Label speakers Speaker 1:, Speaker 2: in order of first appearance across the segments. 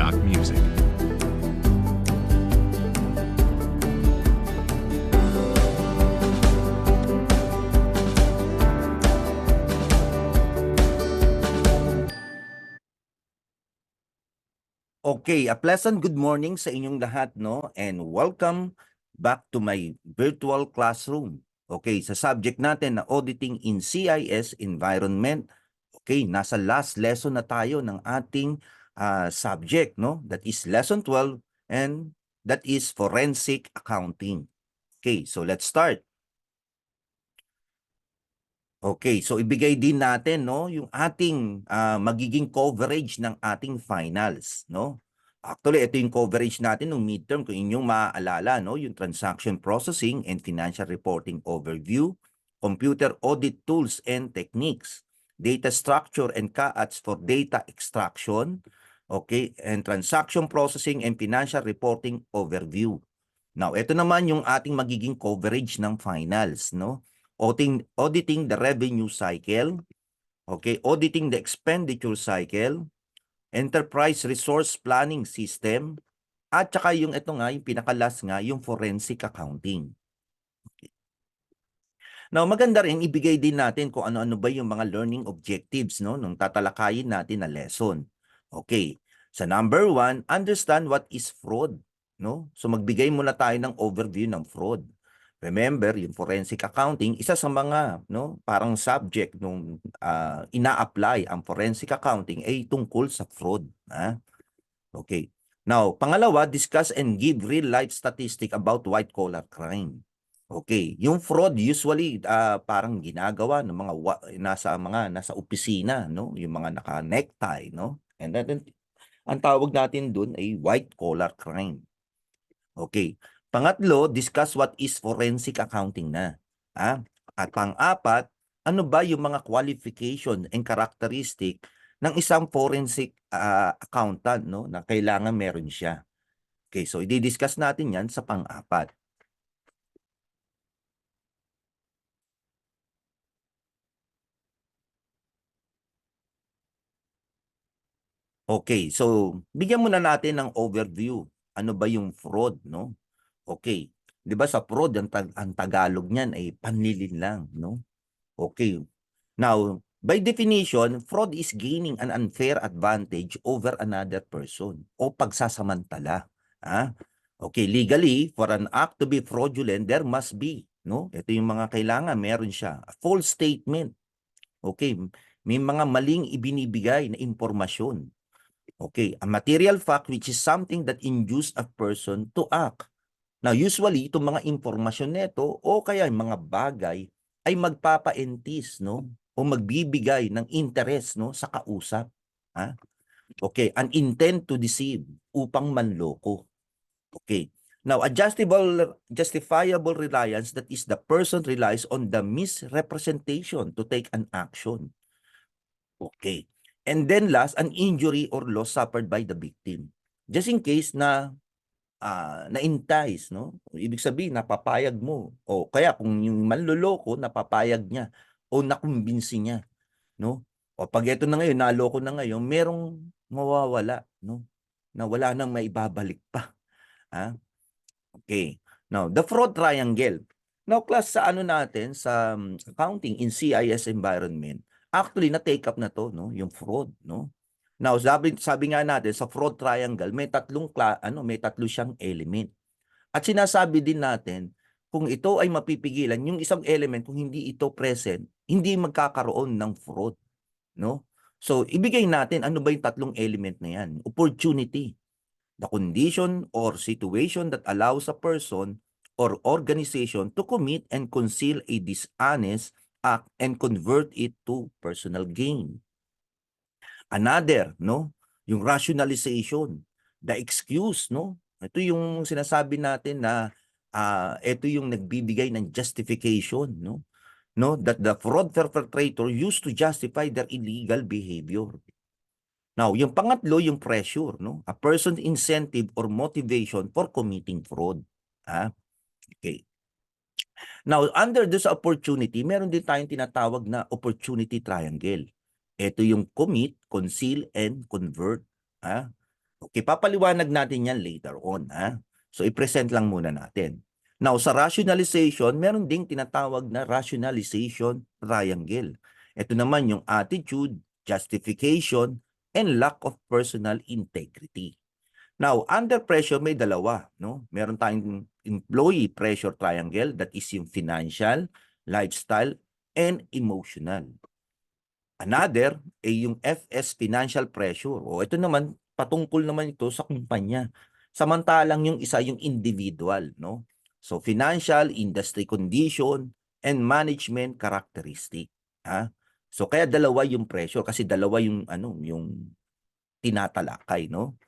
Speaker 1: Stock music.
Speaker 2: Okay, a pleasant good morning sa inyong lahat, no? And welcome back to my virtual classroom. Okay, sa subject natin na auditing in CIS environment. Okay, nasa last lesson na tayo ng ating subject, no? That is lesson 12 and that is forensic accounting. Okay, so let's start. Okay, so ibigay din natin, no, yung ating magiging coverage ng ating finals, no? Actually, ito yung coverage natin ng midterm kung inyong maaalala, no, yung transaction processing and financial reporting overview, computer audit tools and techniques, data structure and CAATs for data extraction, okay, and transaction processing and financial reporting overview. Now, ito naman yung ating magiging coverage ng finals, no? Auditing the revenue cycle, okay, auditing the expenditure cycle, enterprise resource planning system, at saka yung ito nga, yung pinakalas nga, yung forensic accounting. Okay. Now, maganda rin ibigay din natin kung ano-ano ba yung mga learning objectives, no, nung tatalakayin natin na lesson. Okay. Sa number 1, understand what is fraud, no? So magbigay muna tayo ng overview ng fraud. Remember, yung forensic accounting, isa sa mga, no, parang subject nung ina-apply ang forensic accounting ay tungkol sa fraud. Okay. Now, pangalawa, discuss and give real-life statistic about white-collar crime. Okay. Yung fraud, usually, parang ginagawa ng mga nasa opisina, no? Yung mga naka-necktie, no? And then, ang tawag natin dun ay white-collar crime. Okay. Pangatlo, discuss what is forensic accounting na. At pang-apat, ano ba yung mga qualification and characteristic ng isang forensic accountant, no, na kailangan meron siya. Okay, so i-discuss natin yan sa pang-apat. Okay, so bigyan muna natin ng overview. Ano ba yung fraud, no? Okay. 'Di ba sa fraud ang Tagalog niyan ay panlilin lang, no? Okay. Now, by definition, fraud is gaining an unfair advantage over another person o pagsasamantala. Okay, legally, for an act to be fraudulent, there must be, no? Ito yung mga kailangan, meron siya. A false statement. Okay, may mga maling ibinibigay na impormasyon. Okay, a material fact which is something that induce a person to act. Now, usually, itong mga impormasyon nito o kaya yung mga bagay ay magpapaentis, no? O magbibigay ng interest, no, sa kausap. Okay, an intent to deceive upang manloko. Okay. Now, a justifiable reliance, that is the person relies on the misrepresentation to take an action. Okay. And then last, an injury or loss suffered by the victim. Just in case na na-entice, no? Ibig sabihin, napapayag mo. O kaya kung yung manloloko, napapayag niya o nakumbinsi niya, no? O pag ito na ngayon, naloko na ngayon, merong mawawala, no? Na wala nang maibabalik pa. Okay. Now, the fraud triangle. Now, class, sa ano natin, sa accounting in CIS environment, actually, na-take up na to, no? Yung fraud, no? Now, sabi nga natin, sa fraud triangle, may may tatlo siyang element. At sinasabi din natin, kung ito ay mapipigilan, yung isang element, kung hindi ito present, hindi magkakaroon ng fraud, no? So, ibigay natin, ano ba yung tatlong element na yan? Opportunity, the condition or situation that allows a person or organization to commit and conceal a dishonest act and convert it to personal gain. Another, no, yung rationalization, the excuse, no? Ito yung sinasabi natin na ito yung nagbibigay ng justification, no? No, that the fraud perpetrator used to justify their illegal behavior. Now, yung pangatlo, yung pressure, no? A person's incentive or motivation for committing fraud. Okay. Now, under this opportunity, meron din tayong tinatawag na opportunity triangle. Ito yung commit, conceal, and convert. Okay, papaliwanag natin yan later on, ha? So, i-present lang muna natin. Now, sa rationalization, meron ding tinatawag na rationalization triangle. Ito naman yung attitude, justification, and lack of personal integrity. Now, under pressure may dalawa, no? Meron tayong employee pressure triangle, that is yung financial, lifestyle, and emotional. Another ay yung FS financial pressure. O ito naman patungkol naman ito sa kumpanya. Samantalang yung isa yung individual, no? So financial, industry condition, and management characteristic, ha? So kaya dalawa yung pressure kasi dalawa yung yung tinatalakay, no?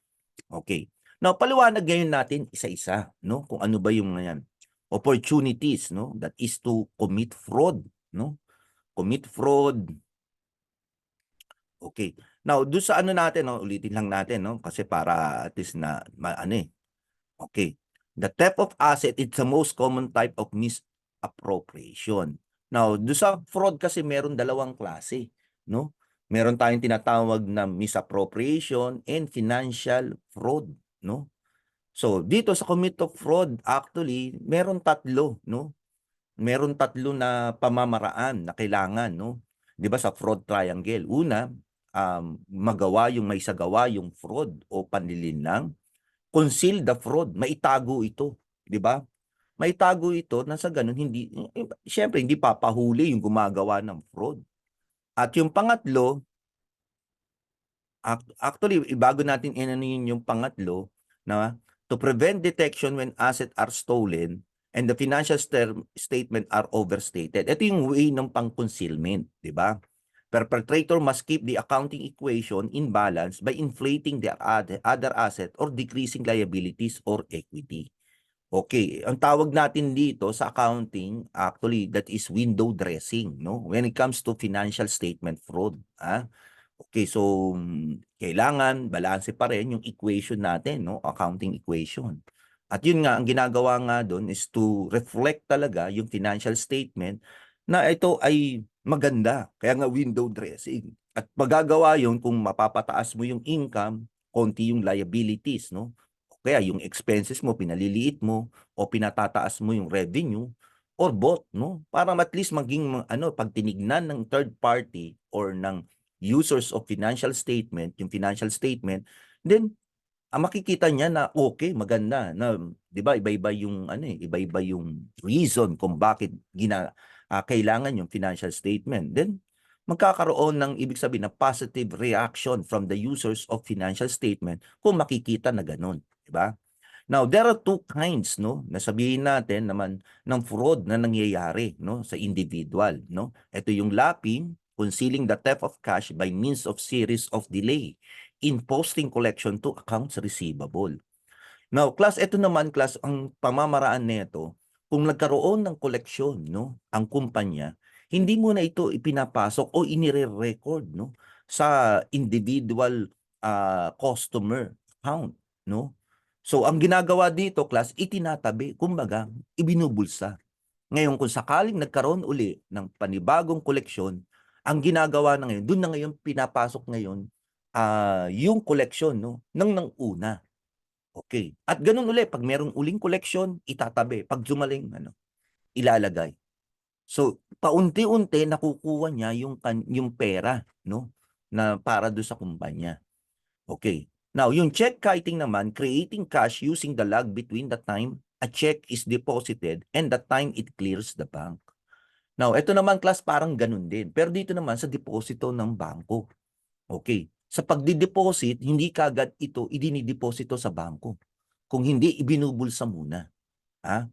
Speaker 2: Okay. Now, paliwanag ngayon natin isa-isa, no? Kung ano ba yung yan. Opportunities, no? That is to commit fraud, no? Commit fraud. Okay. Now, doon sa natin, no? Ulitin lang natin, no? Kasi para at least na, Okay. The theft of asset is the most common type of misappropriation. Now, doon sa fraud kasi meron dalawang klase, no? Meron tayong tinatawag na misappropriation and financial fraud, no? So, dito sa commit of fraud, actually, meron tatlo, no? Meron tatlo na pamamaraan na kailangan, no? 'Di ba sa fraud triangle? Una, may sagawa yung fraud o panlilinlang. Conceal the fraud, maitago ito, 'di ba? Maitago ito na sa ganun siyempre hindi papahuli yung gumagawa ng fraud. At yung pangatlo, actually, bago natin yung pangatlo, na to prevent detection when assets are stolen and the financial statement are overstated. Ito yung way ng pang-concealment, di ba? Perpetrator must keep the accounting equation in balance by inflating the other asset or decreasing liabilities or equity. Okay, ang tawag natin dito sa accounting, actually, that is window dressing, no? When it comes to financial statement fraud, Okay, so kailangan balanse pa rin yung equation natin, no? Accounting equation. At yun nga, ang ginagawa nga doon is to reflect talaga yung financial statement na ito ay maganda. Kaya nga window dressing. At magagawa yun kung mapapataas mo yung income, konti yung liabilities, no? O kaya yung expenses mo, pinaliliit mo, o pinatataas mo yung revenue, or both, no? Para at least maging, pag tinignan ng third party or ng users of financial statement, yung financial statement, then makikita niya na okay, maganda na 'di ba iba-iba yung iba-iba yung reason kung bakit kailangan yung financial statement. Then magkakaroon ng ibig sabihin na positive reaction from the users of financial statement kung makikita na ganun, 'di ba? Now, there are two kinds, no, na sabihin natin naman ng fraud na nangyayari, no, sa individual, no. Ito yung lapping, concealing the theft of cash by means of series of delay in posting collection to accounts receivable. Now, class, ito naman, class, ang pamamaraan nito, kung nagkaroon ng koleksyon, no, ang kumpanya, hindi mo na ito ipinapasok o inire-record, no, sa individual customer account, no. So, ang ginagawa dito, class, itinatabi, kumbaga, ibinubulsa. Ngayon, kung sakaling nagkaroon uli ng panibagong koleksyon, ang ginagawa na ngayon, doon na ngayon pinapasok ngayon yung koleksyon, no, ng una. Okay. At ganun uli, pag merong uling koleksyon, itatabi. Pag jumaling, ilalagay. So, paunti-unti nakukuha niya yung pera, no, na para do sa kumpanya. Okay. Now, yung check kiting naman, creating cash using the lag between the time a check is deposited and the time it clears the bank. Now, ito naman class parang ganun din. Pero dito naman sa deposito ng bangko. Okay. Sa pagdideposit, hindi kagad ito idinideposito sa bangko. Kung hindi, ibinubulsa muna. Ha?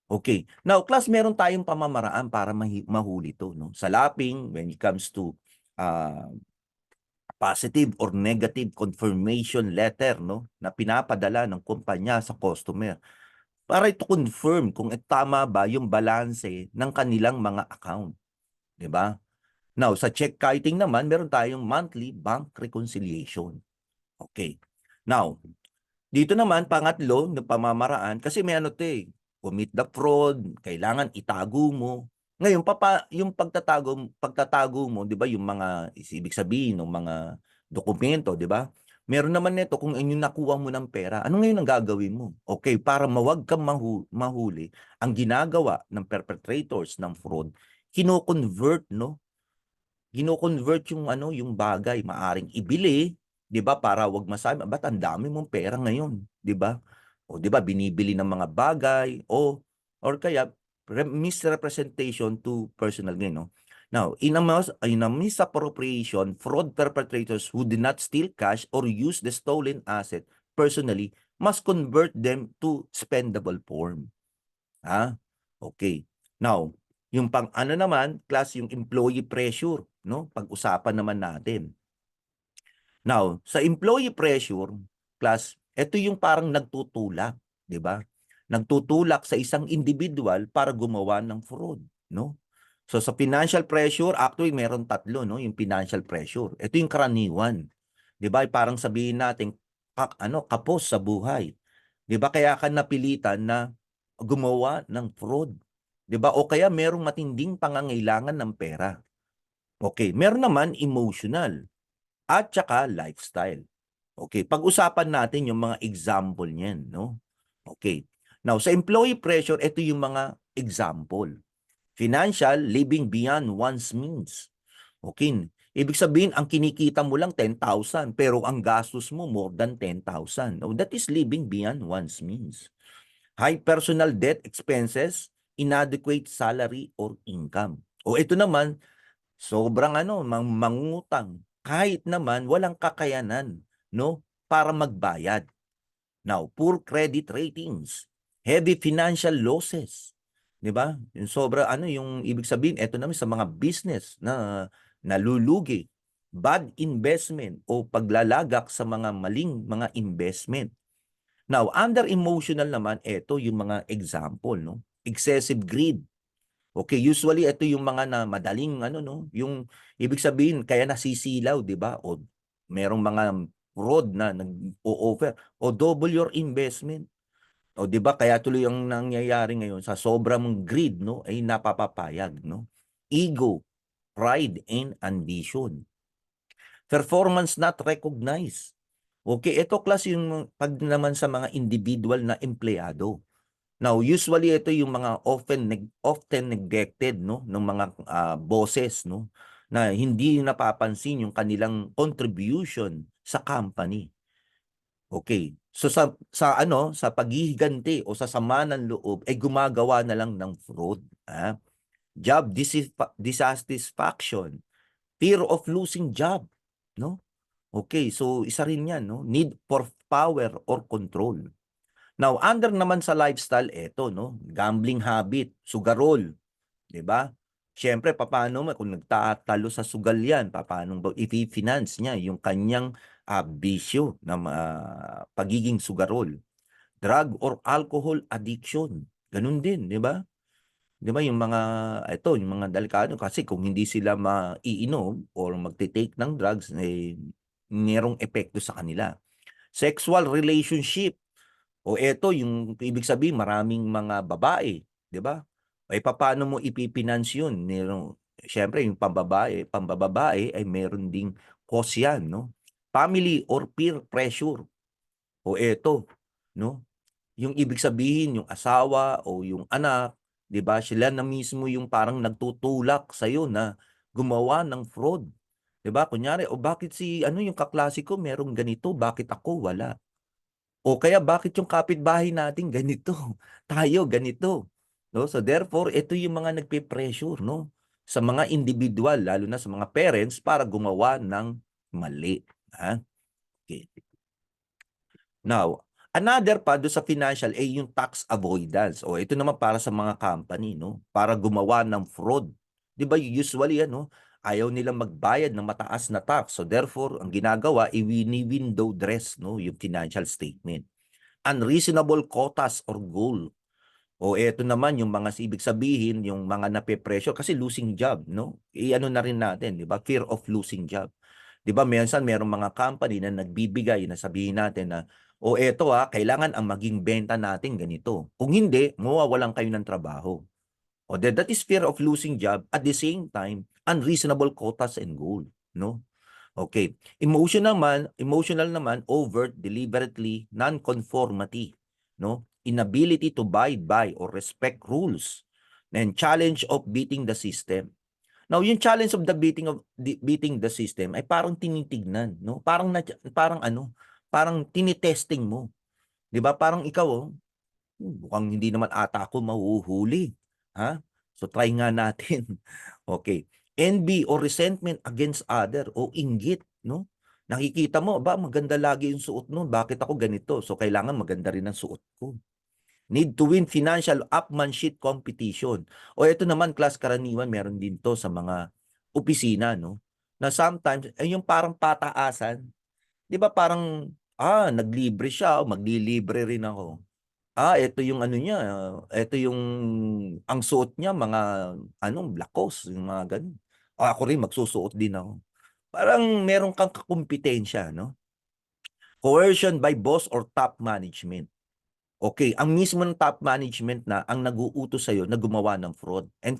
Speaker 2: Okay. Now, class, meron tayong pamamaraan para mahuli to, no? Sa lapping, when it comes to positive or negative confirmation letter, no, na pinapadala ng kumpanya sa customer para ito confirm kung tama ba yung balanse ng kanilang mga account, 'di ba? Now, sa check kiting naman, meron tayong monthly bank reconciliation. Okay. Now, dito naman pangatlo ng pamamaraan kasi may commit the fraud, kailangan itago mo. Ngayon yung pagtatago mo, 'di ba, yung mga ibig sabihin ng mga dokumento, 'di ba? Meron naman nito kung yung nakuha mo ng pera, ano ngayon ang gagawin mo? Okay, para mawag kang mahuli, ang ginagawa ng perpetrators ng fraud, kino-convert, no? Kino-convert yung ano, yung bagay, maaring ibili, 'di ba? Para wag masabi, ba't ang dami mong pera ngayon, 'di ba? O 'di ba binibili ng mga bagay o or kaya misrepresentation to personal gain, no? Now, in a misappropriation, fraud perpetrators who did not steal cash or use the stolen asset personally must convert them to spendable form. Ha? Okay. Now, yung pang-ano naman, class yung employee pressure, no? Pag-usapan naman natin. Now, sa employee pressure, class, ito yung parang nagtutulak, 'di ba? Nagtutulak sa isang individual para gumawa ng fraud, no? So sa financial pressure, actually meron tatlo, no, yung financial pressure. Ito yung karaniwan. 'Di ba? Parang sabihin natin kapos sa buhay. 'Di ba? Kaya ka napilitan na gumawa ng fraud. 'Di ba? O kaya merong matinding pangangailangan ng pera. Okay, meron naman emotional at saka lifestyle. Okay, pag-usapan natin yung mga example niyan, no? Okay. Now, sa employee pressure, ito yung mga example. Financial, living beyond one's means. Okay. Ibig sabihin, ang kinikita mo lang 10,000, pero ang gastos mo more than 10,000. Now, that is living beyond one's means. High personal debt expenses, inadequate salary or income. O ito naman, sobrang mangungutang kahit naman walang kakayanan, no, para magbayad. Now, poor credit ratings, heavy financial losses, 'di ba? Yung sobra yung ibig sabihin eto naman sa mga business na nalulugi, bad investment o paglalagak sa mga maling mga investment. Now, under emotional naman eto yung mga example, no? Excessive greed. Okay, usually ito yung mga na madaling no, yung ibig sabihin kaya nasisilaw, 'di ba? O merong mga fraud na nag-o-offer o double your investment. O 'di ba kaya tuloy ang nangyayari ngayon sa sobrang greed, no, ay napapapayag, no? Ego, pride and ambition. Performance not recognized. Okay, ito class yung pag naman sa mga individual na empleyado. Now, usually ito yung mga often neglected, no, ng mga bosses, no, na hindi napapansin yung kanilang contribution sa company. Okay. So sa paghihiganti o sa sama ng loob ay gumagawa na lang ng fraud, job dissatisfaction, fear of losing job, no? Okay, so isa rin 'yan, no, need for power or control. Now, under naman sa lifestyle, eto, no, gambling habit, sugarol, 'di ba? Siyempre, papaano mo kung nagtatalo sa sugal yan, papaano ba i-finance niya yung kanyang bisyo na pagiging sugarol. Drug or alcohol addiction, ganun din, 'di ba? 'Di ba yung mga yung mga delikado kasi kung hindi sila maiinom or magte-take ng drugs, merong epekto sa kanila. Sexual relationship. O eto yung ibig sabihin maraming mga babae, 'di ba? Eh papaano mo ipipinance yun? Siyempre yung pambababae ay meron ding cost yan, no? Family or peer pressure. O eto, no? Yung ibig sabihin yung asawa o yung anak, 'di ba? Sila na mismo yung parang nagtutulak sa na gumawa ng fraud. 'Di ba? Kunyari, o bakit si yung kaklase ko merong ganito, bakit ako wala? O kaya bakit yung kapitbahay natin ganito, tayo ganito, 'no? So therefore, ito yung mga nagpe-pressure, no, sa mga individual lalo na sa mga parents para gumawa ng mali, Okay. Now, another pa do sa financial ay yung tax avoidance. O ito naman para sa mga company, no, para gumawa ng fraud. 'Di ba usually ayaw nilang magbayad ng mataas na tax. So therefore, ang ginagawa window dress, no, yung financial statement. Unreasonable quotas or goal. O eto naman yung mga ibig sabihin, yung mga nape-pressure kasi losing job, no? I-ano na rin natin, 'di ba? Fear of losing job. 'Di ba minsan merong mga company na nagbibigay na sabihin natin na, "O eto kailangan ang maging benta natin ganito. Kung hindi, mawawalan kayo ng trabaho." O that is fear of losing job at the same time unreasonable quotas and goal, no? Okay. Emotional naman, overt, deliberately, non-conformity, no? Inability to abide by or respect rules. And challenge of beating the system. Now, yung challenge of the beating the system ay parang tinitignan, no? Parang tinitesting mo, 'di ba? Parang ikaw, mukhang hindi naman ata ako mahuhuli, ha? So try nga natin. Okay. Envy or resentment against other o inggit, no? Nakikita mo, ba maganda lagi yung suot nun, bakit ako ganito? So kailangan maganda rin ang suot ko. Need to win financial upmanship competition. O ito naman, class karaniwan, meron din to sa mga opisina, no? Na sometimes, ay yung parang pataasan, di ba parang, naglibre siya, o maglilibre rin ako. Ito yung ano niya, ito yung ang suot niya mga Lacoste, yung mga gano'n. Ako rin magsusuot din ako. Parang meron kang kakumpitensya, no? Coercion by boss or top management. Okay, ang mismo ng top management na ang nag-uutos sa'yo na gumawa ng fraud. And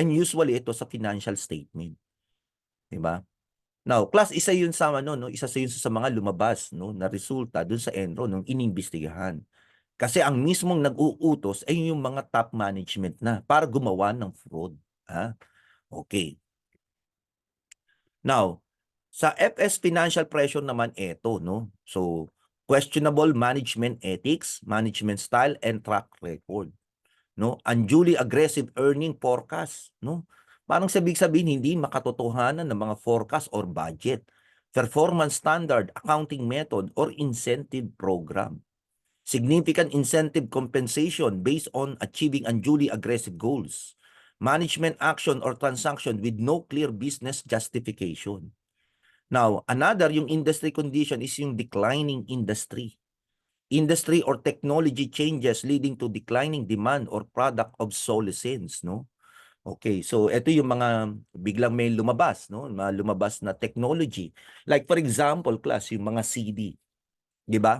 Speaker 2: usually ito sa financial statement, 'di ba? Now, class isa 'yun sa ano, no, isa sa 'yun sa mga lumabas, no, na resulta dun sa Enro nung inimbestigahan. Kasi ang mismong nag-uutos ay yung mga top management na para gumawa ng fraud. Okay. Now, sa FS financial pressure naman ito, no? So, questionable management ethics, management style, and track record. No? Unduly aggressive earning forecast. No? Parang sabihin hindi makatotohanan ng mga forecast or budget. Performance standard, accounting method, or incentive program. Significant incentive compensation based on achieving unduly aggressive goals. Management action or transaction with no clear business justification. Now, another, yung industry condition is yung declining industry. Industry or technology changes leading to declining demand or product obsolescence, no? Okay, so ito yung mga biglang may lumabas, no? Mga lumabas na technology. Like for example, class, yung mga CD, 'di ba?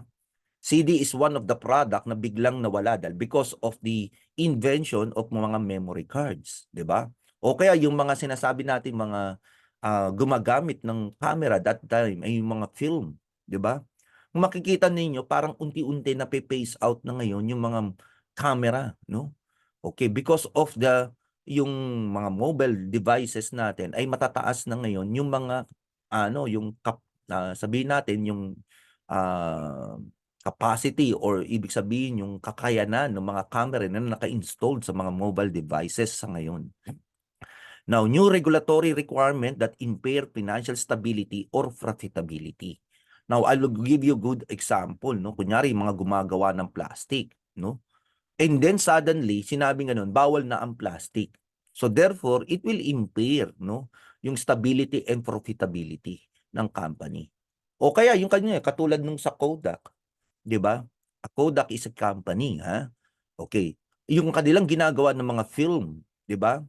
Speaker 2: CD is one of the product na biglang nawala dahil because of the invention of mga memory cards, 'di ba? O kaya yung mga sinasabi nating mga gumagamit ng camera that time ay yung mga film, 'di ba? Kung makikita ninyo parang unti-unti na phase out na ngayon yung mga camera, no? Okay, because of yung mga mobile devices natin ay matataas na ngayon yung mga yung sabihin natin yung ah, capacity or ibig sabihin yung kakayanan ng mga camera na naka-installed sa mga mobile devices sa ngayon. Now, new regulatory requirement that impair financial stability or profitability. Now, I'll give you a good example, no? Kunyari, mga gumagawa ng plastic, no? And then suddenly, sinabi nga nun, bawal na ang plastic. So therefore, it will impair, no, yung stability and profitability ng company. O kaya yung kanya, katulad nung sa Kodak, 'di ba? A Kodak is a company, ha? Okay. Yung kanilang ginagawa ng mga film, 'di ba?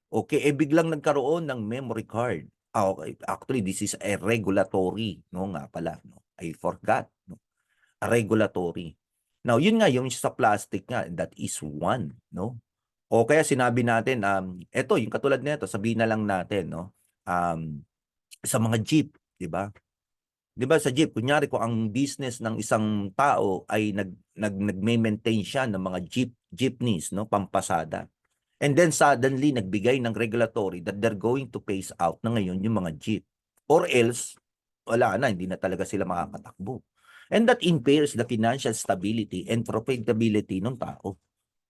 Speaker 2: Okay, biglang nagkaroon ng memory card. Okay. Actually, this is a regulatory, no, nga pala, no. I forgot, no. A regulatory. Now, yun nga, yung sa plastic nga, that is one, no? O kaya sinabi natin, eto, yung katulad nito, sabihin na lang natin, no? Sa mga jeep, di ba? Di ba sa jeep, kunyari kung ang business ng isang tao ay nagme-maintain siya ng mga jeepneys, no, pampasada. And then suddenly nagbigay ng regulatory that they're going to phase out na ngayon yung mga jeep. Or else, wala na, hindi na talaga sila makakatakbo. And that impairs the financial stability and profitability ng tao,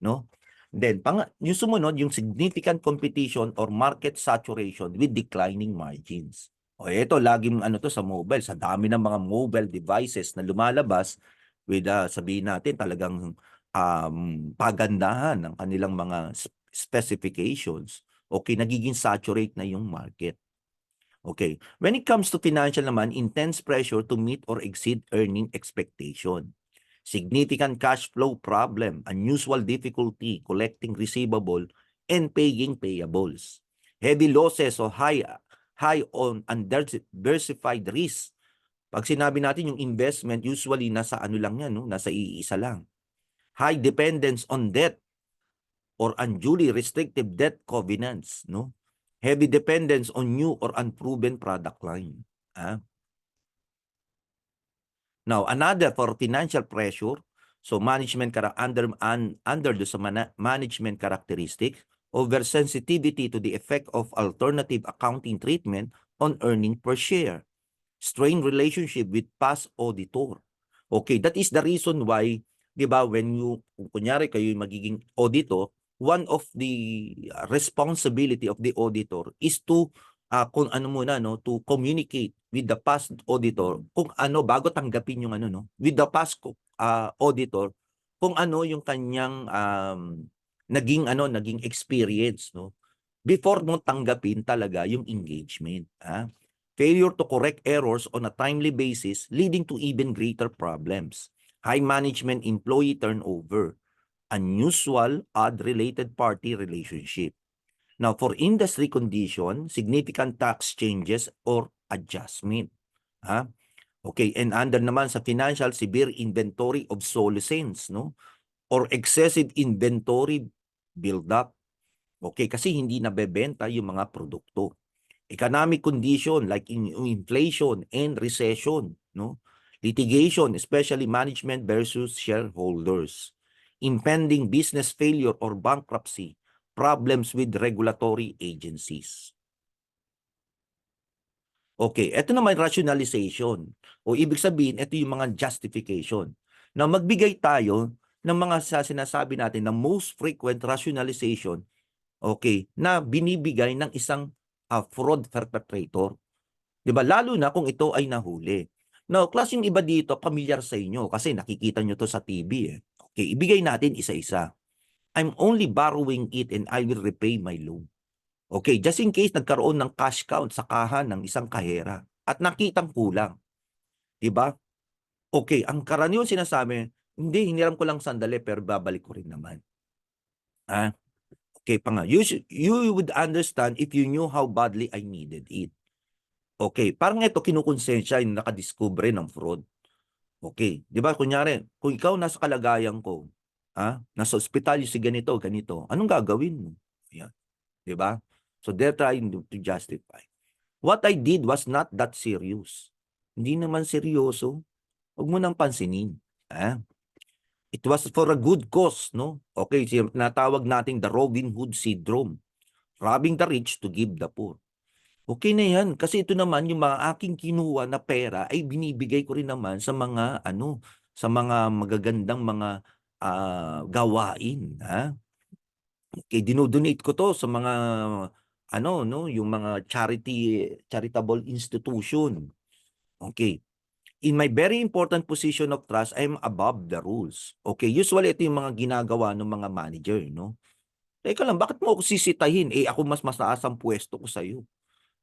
Speaker 2: no? Then, yung sumunod, yung significant competition or market saturation with declining margins. O ito, laging to sa mobile, sa dami ng mga mobile devices na lumalabas with, sabihin natin, talagang pagandahan ng kanilang mga specifications. Okay, nagiging saturate na yung market. Okay, when it comes to financial naman, intense pressure to meet or exceed earning expectation. Significant cash flow problem, unusual difficulty collecting receivable and paying payables. Heavy losses o high on undiversified risk. Pag sinabi natin yung investment, usually nasa lang yan, no? Nasa iisa lang. High dependence on debt or unduly restrictive debt covenants, no? Heavy dependence on new or unproven product line. Ah. Now, another for financial pressure, so under the management characteristic, oversensitivity to the effect of alternative accounting treatment on earning per share, strained relationship with past auditor. Okay, that is the reason why, 'di ba, when kunyari kayo yung magiging auditor, one of the responsibility of the auditor is to kung ano muna no, to communicate with the past auditor kung ano bago tanggapin yung ano no, with the past auditor kung ano yung kanyang naging experience no before mo tanggapin talaga yung engagement. Failure to correct errors on a timely basis leading to even greater problems. High management employee turnover. Unusual odd related party relationship. Now, for industry condition, significant tax changes or adjustment. Okay, and under naman sa financial, severe inventory obsolescence, no? Or excessive inventory build-up. Okay, kasi hindi nabebenta yung mga produkto. Economic condition like inflation and recession, no? Litigation, especially management versus shareholders. Impending business failure or bankruptcy, problems with regulatory agencies. Okay, ito naman rationalization. O ibig sabihin, ito yung mga justification. Na magbigay tayo ng mga sinasabi natin na most frequent rationalization, okay, na binibigay ng isang fraud perpetrator. 'Di ba? Lalo na kung ito ay nahuli. Now, class yung iba dito, pamilyar sa inyo kasi nakikita nyo to sa TV eh. Okay, ibigay natin isa-isa. I'm only borrowing it and I will repay my loan. Okay, just in case nagkaroon ng cash count sa kahan ng isang kahera at nakitang kulang. 'Di ba? Okay, ang karaniwang sinasabi, hindi, hiniram ko lang sandali pero babalik ko rin naman. Okay pa nga. You would understand if you knew how badly I needed it. Okay, parang ito kinukonsensya yung nakadiscover ng fraud. Okay, 'di ba kunyari, kung ikaw nasa kalagayan ko, nasa ospital yung si ganito, ganito, anong gagawin mo? Yan, 'di ba? So they're trying to justify. What I did was not that serious. Hindi naman seryoso. Huwag mo nang pansinin. It was for a good cause, no? Okay, natawag natin the Robin Hood syndrome. Robbing the rich to give the poor. Okay na yan. Kasi ito naman, yung mga aking kinuha na pera ay binibigay ko rin naman sa mga, sa mga magagandang mga gawain. Okay, dinodonate ko to sa mga, no, yung mga charitable institution. Okay. In my very important position of trust, I am above the rules. Okay, usually ito yung mga ginagawa ng mga manager, no? Teka lang, bakit mo ako sisitahin? Ako mas mataas ang pwesto ko sa'yo.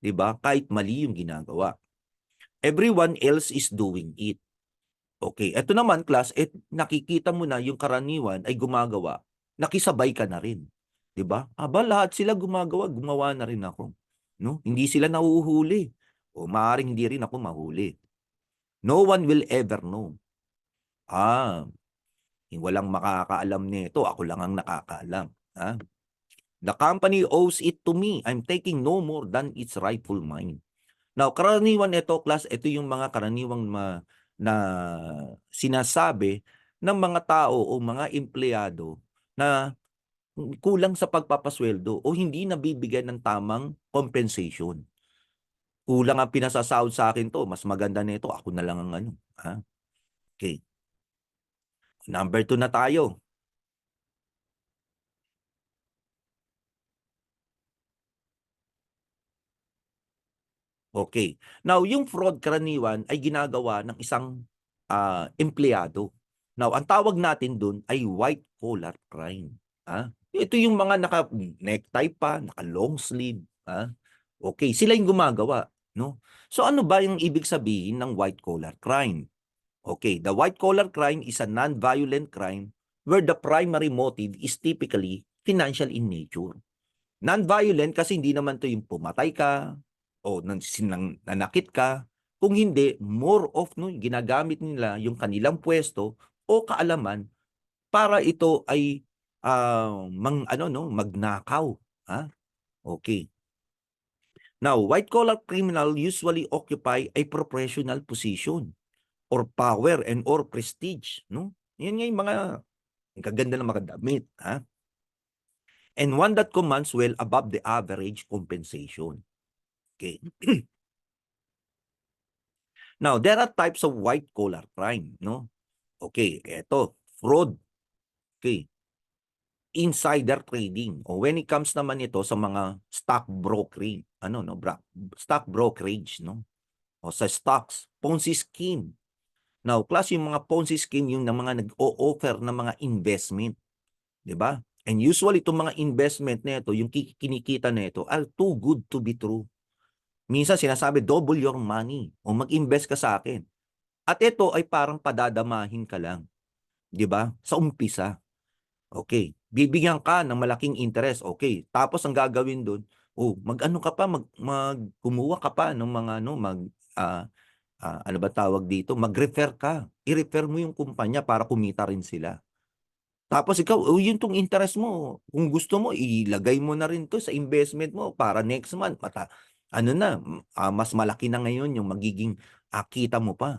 Speaker 2: 'Di ba? Kahit mali yung ginagawa. Everyone else is doing it. Okay, eto naman class, nakikita mo na yung karaniwan ay gumagawa, nakisabay ka na rin. 'Di ba? Aba, lahat sila gumagawa, gumawa na rin ako. No? Hindi sila nahuhuli. O maaaring hindi rin ako mahuli. No one will ever know. Walang makakaalam nito, ako lang ang nakakaalam. The company owes it to me. I'm taking no more than its rightful mine. Now, karaniwan ito, class, ito yung mga karaniwang na sinasabi ng mga tao o mga empleyado na kulang sa pagpapasweldo o hindi nabibigyan ng tamang compensation. Kulang ang pinasasahod sa akin to, mas maganda nito, ako na lang ang ano. Okay. Number 2 na tayo. Okay. Now, yung fraud karaniwan ay ginagawa ng isang empleyado. Now, ang tawag natin dun ay white collar crime. Ito yung mga naka-necktie pa, naka-long sleeve. Okay, sila yung gumagawa. No? So ano ba yung ibig sabihin ng white collar crime? Okay, the white collar crime is a non-violent crime where the primary motive is typically financial in nature. Non-violent kasi hindi naman to yung pumatay ka o nanakit ka. Kung hindi, more of no, ginagamit nila yung kanilang pwesto o kaalaman para ito ay magnakaw. Okay. Now, white-collar criminal usually occupy a professional position or power and or prestige, no? Yan nga yung mga ang gaganda ng mga damit, ha? And one that commands well above the average compensation. Okay. Now, there are types of white-collar crime, no? Okay, eto, fraud. Okay. Insider trading. O when it comes naman ito sa mga stock brokering, ano no, stock brokerage, no? O sa stocks, Ponzi scheme. Now, plus yung mga Ponzi scheme yung na mga nag-o-offer ng mga investment, 'di ba? And usually itong mga investment nito, yung kinikita nito are too good to be true. Minsan sinasabi double your money o mag-invest ka sa akin. At ito ay parang padadamahin ka lang, 'di ba? Sa umpisa. Okay, bibigyan ka ng malaking interest, okay. Tapos ang gagawin do'n, mag-ano ka pa, kumuha ka pa ng mga ano, ah, ano ba tawag dito, mag-refer ka. I-refer mo yung kumpanya para kumita rin sila. Tapos ikaw, yun 'tong interest mo, kung gusto mo ilagay mo na rin 'to sa investment mo para next month ano na, mas malaki na ngayon yung magiging, kita mo pa.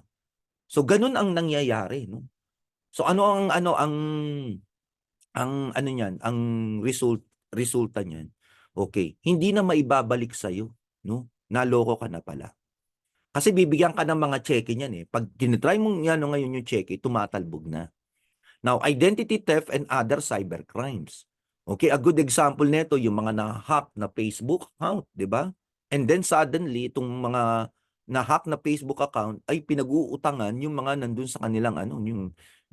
Speaker 2: So gano'n ang nangyayari 'no. So ang ano niyan, ang resulta niyan, okay, hindi na maibabalik sa'yo 'no, naloko ka na pala. Kasi bibigyan ka ng mga cheque niyan, eh, 'pag tinitry mong i-ano ngayon yung cheque, tumatalbog na. Now, identity theft and other cyber crimes. Okay, a good example nito yung mga na-hack na Facebook account, 'di ba? And then suddenly itong mga na-hack na Facebook account ay pinag-uutangan yung mga nandun sa kanilang ano,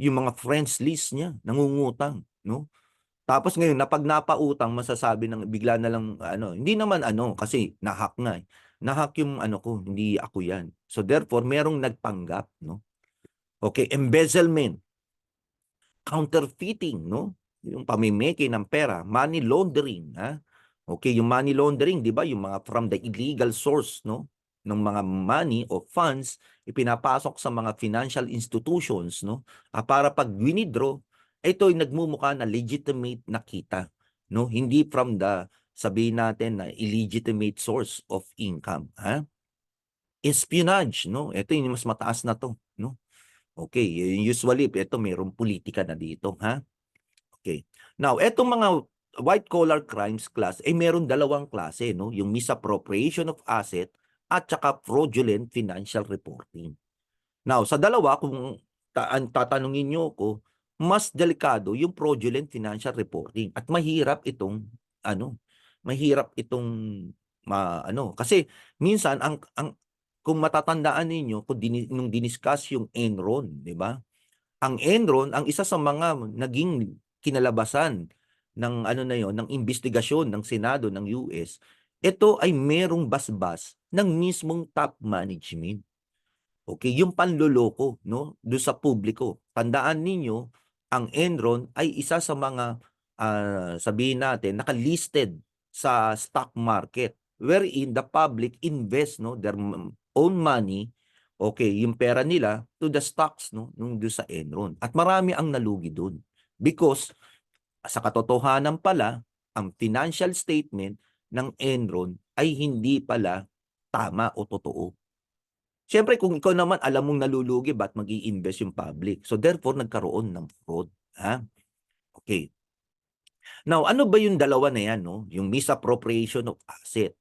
Speaker 2: yung mga friends list niya, nangungutang, 'no? Tapos ngayon na 'pag napautang masasabi ng bigla na lang ano, hindi naman ano kasi na-hack nga, eh. Na-hack yung ano ko, hindi ako 'yan. So therefore merong nagpanggap, 'no? Okay, embezzlement, counterfeiting, 'no? Yung pamimeke ng pera, money laundering, ha? Okay, yung money laundering, 'di ba, yung mga from the illegal source, 'no, ng mga money o funds ipinapasok sa mga financial institutions, 'no, para 'pag winidraw, ito ay nagmumukha na legitimate na kita, 'no, hindi from the sabihin natin na illegitimate source of income, ha? Espionage, 'no, ito yung mas mataas na 'to, 'no. Okay, usually ito mayroong pulitika na dito, ha? Okay. Now, etong mga white collar crimes class ay meron dalawang klase, no? Yung misappropriation of asset at saka fraudulent financial reporting. Now, sa dalawa, kung tatanungin niyo ko, mas delikado yung fraudulent financial reporting at ano, mahirap itong kasi minsan kung matatandaan ninyo kung nung diniscuss yung Enron, 'di ba? Ang Enron, ang isa sa mga naging kinalabasan ng ano na yon, ng investigasyon ng Senado ng US, ito ay merong basbas ng mismong top management. Okay, yung panloloko 'no, do sa publiko. Tandaan ninyo, ang Enron ay isa sa mga, sabihin natin naka-listed sa stock market wherein the public invest 'no, their own money, okay, yung pera nila to the stocks 'no, nung do sa Enron. At marami ang nalugi dun because sa katotohanan pala, ang financial statement ng Enron ay hindi pala tama o totoo. Siyempre kung ikaw naman alam mong nalulugi ba't mag-i-invest yung public? So therefore nagkaroon ng fraud, ha? Okay. Now ano ba yung dalawa na yan 'no, yung misappropriation of asset.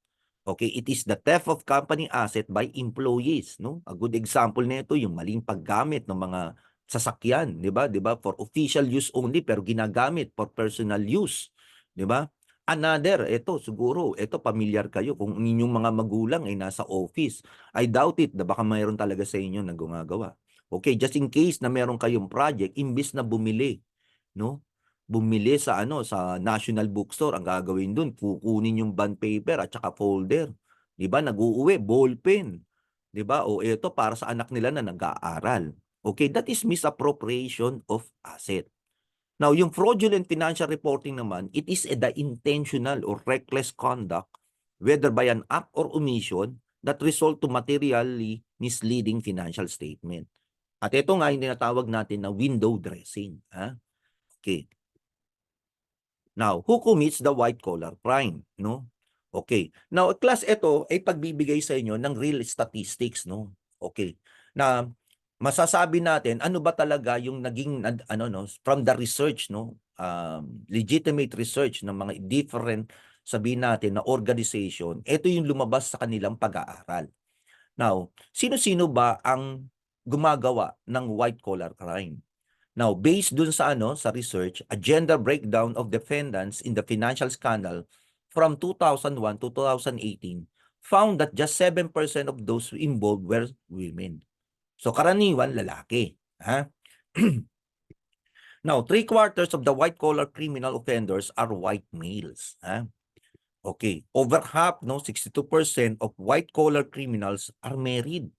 Speaker 2: Okay, it is the theft of company asset by employees 'no. A good example nito yung maling paggamit ng mga sasakyan, 'di ba? 'Di ba, for official use only pero ginagamit for personal use, 'di ba? Another, ito siguro, ito pamilyar kayo kung ang inyong mga magulang ay nasa office. I doubt it na baka mayroon talaga sa inyo na gumagawa. Okay, just in case na meron kayong project, imbis na bumili, 'no? Bumili sa ano, sa National Bookstore, ang gagawin dun kukunin yung bond paper at saka folder, 'di ba, nag-uuwi ballpen, 'di ba? O eto para sa anak nila na nag-aaral. Okay, that is misappropriation of asset. Now, yung fraudulent financial reporting naman, it is the intentional or reckless conduct, whether by an act or omission, that result to materially misleading financial statement. At ito nga yung tinatawag natin na window dressing. Ha? Okay. Now, who commits the white collar crime? No? Okay. Now, class, ito ay pagbibigay sa inyo ng real statistics, no? Okay. Na masasabi natin ano ba talaga yung naging ano, no, from the research, no? Legitimate research ng mga different, sabihin natin, na organization. Ito yung lumabas sa kanilang pag-aaral. Now, sino-sino ba ang gumagawa ng white collar crime? Now, based dun sa sa research, a gender breakdown of defendants in the financial scandal from 2001 to 2018 found that just 7% of those involved were women. So karaniwan lalaki, ha? Now, 3/4 of the white collar criminal offenders are white males, ha? Okay, over half, no, 62% of white collar criminals are married,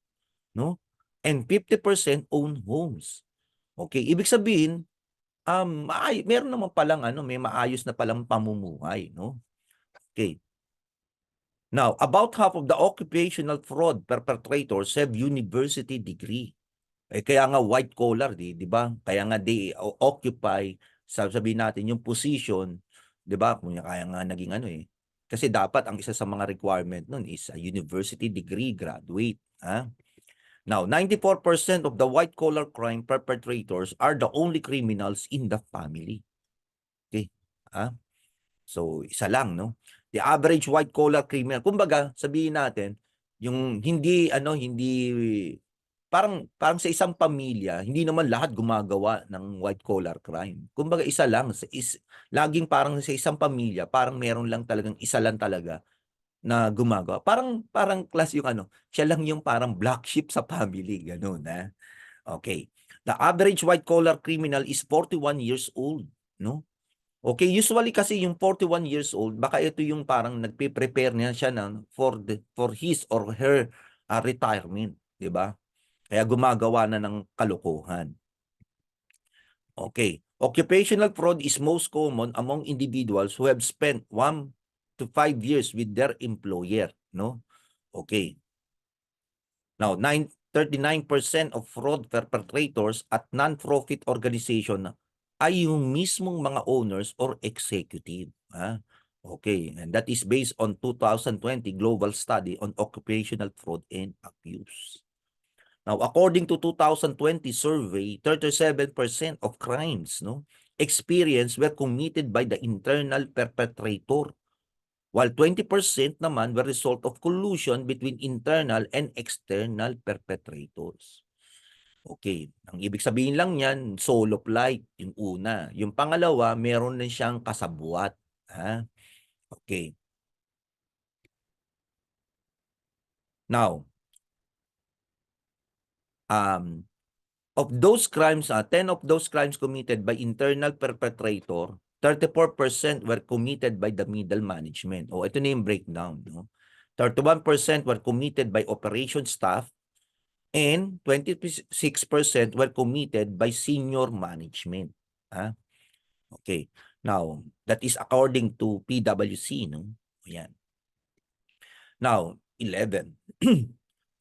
Speaker 2: no? And 50% own homes. Okay, ibig sabihin, meron naman palang may maayos na palang pamumuhay, no? Okay. Now, about half of the occupational fraud perpetrators have university degree. Kaya nga white collar, di ba? Kaya nga they occupy, sabihin natin, yung position, di ba? Kaya nga naging kasi dapat ang isa sa mga requirement nun is a university degree graduate, ha? Now, 94% of the white collar crime perpetrators are the only criminals in the family. Okay? Ha? So, isa lang, no? The average white collar criminal, kumbaga, sabihin natin, yung hindi parang sa isang pamilya, hindi naman lahat gumagawa ng white collar crime. Kumbaga, isa lang, laging parang sa isang pamilya, parang meron lang talagang isa lang talaga na gumagawa. Parang class yung siya lang yung parang black sheep sa family, ganun, ha? Okay. The average white collar criminal is 41 years old, no? Okay, usually kasi yung 41 years old, baka ito yung parang nagpe-prepare niya siya for his or her retirement, 'di ba? Kaya gumagawa na ng kalokohan. Okay. Occupational fraud is most common among individuals who have spent 1 to 5 years with their employer, no? Okay. Now, 39% of fraud perpetrators at non-profit organization ay yung mismong mga owners or executive. Ha? Okay, and that is based on 2020 Global Study on Occupational Fraud and Abuse. Now, according to 2020 survey, 37% of crimes experienced were committed by the internal perpetrator, while 20% naman were result of collusion between internal and external perpetrators. Okay, ang ibig sabihin lang niyan, solo flight, yung una. Yung pangalawa, meron din siyang kasabwat. Ha? Okay. Now, of those crimes, 10 of those crimes committed by internal perpetrator, 34% were committed by the middle management. O, ito na yung breakdown. No? 31% were committed by operation staff, and 26% were committed by senior management. Ha? Okay. Now, that is according to PwC. No? Ayan. Now, 11.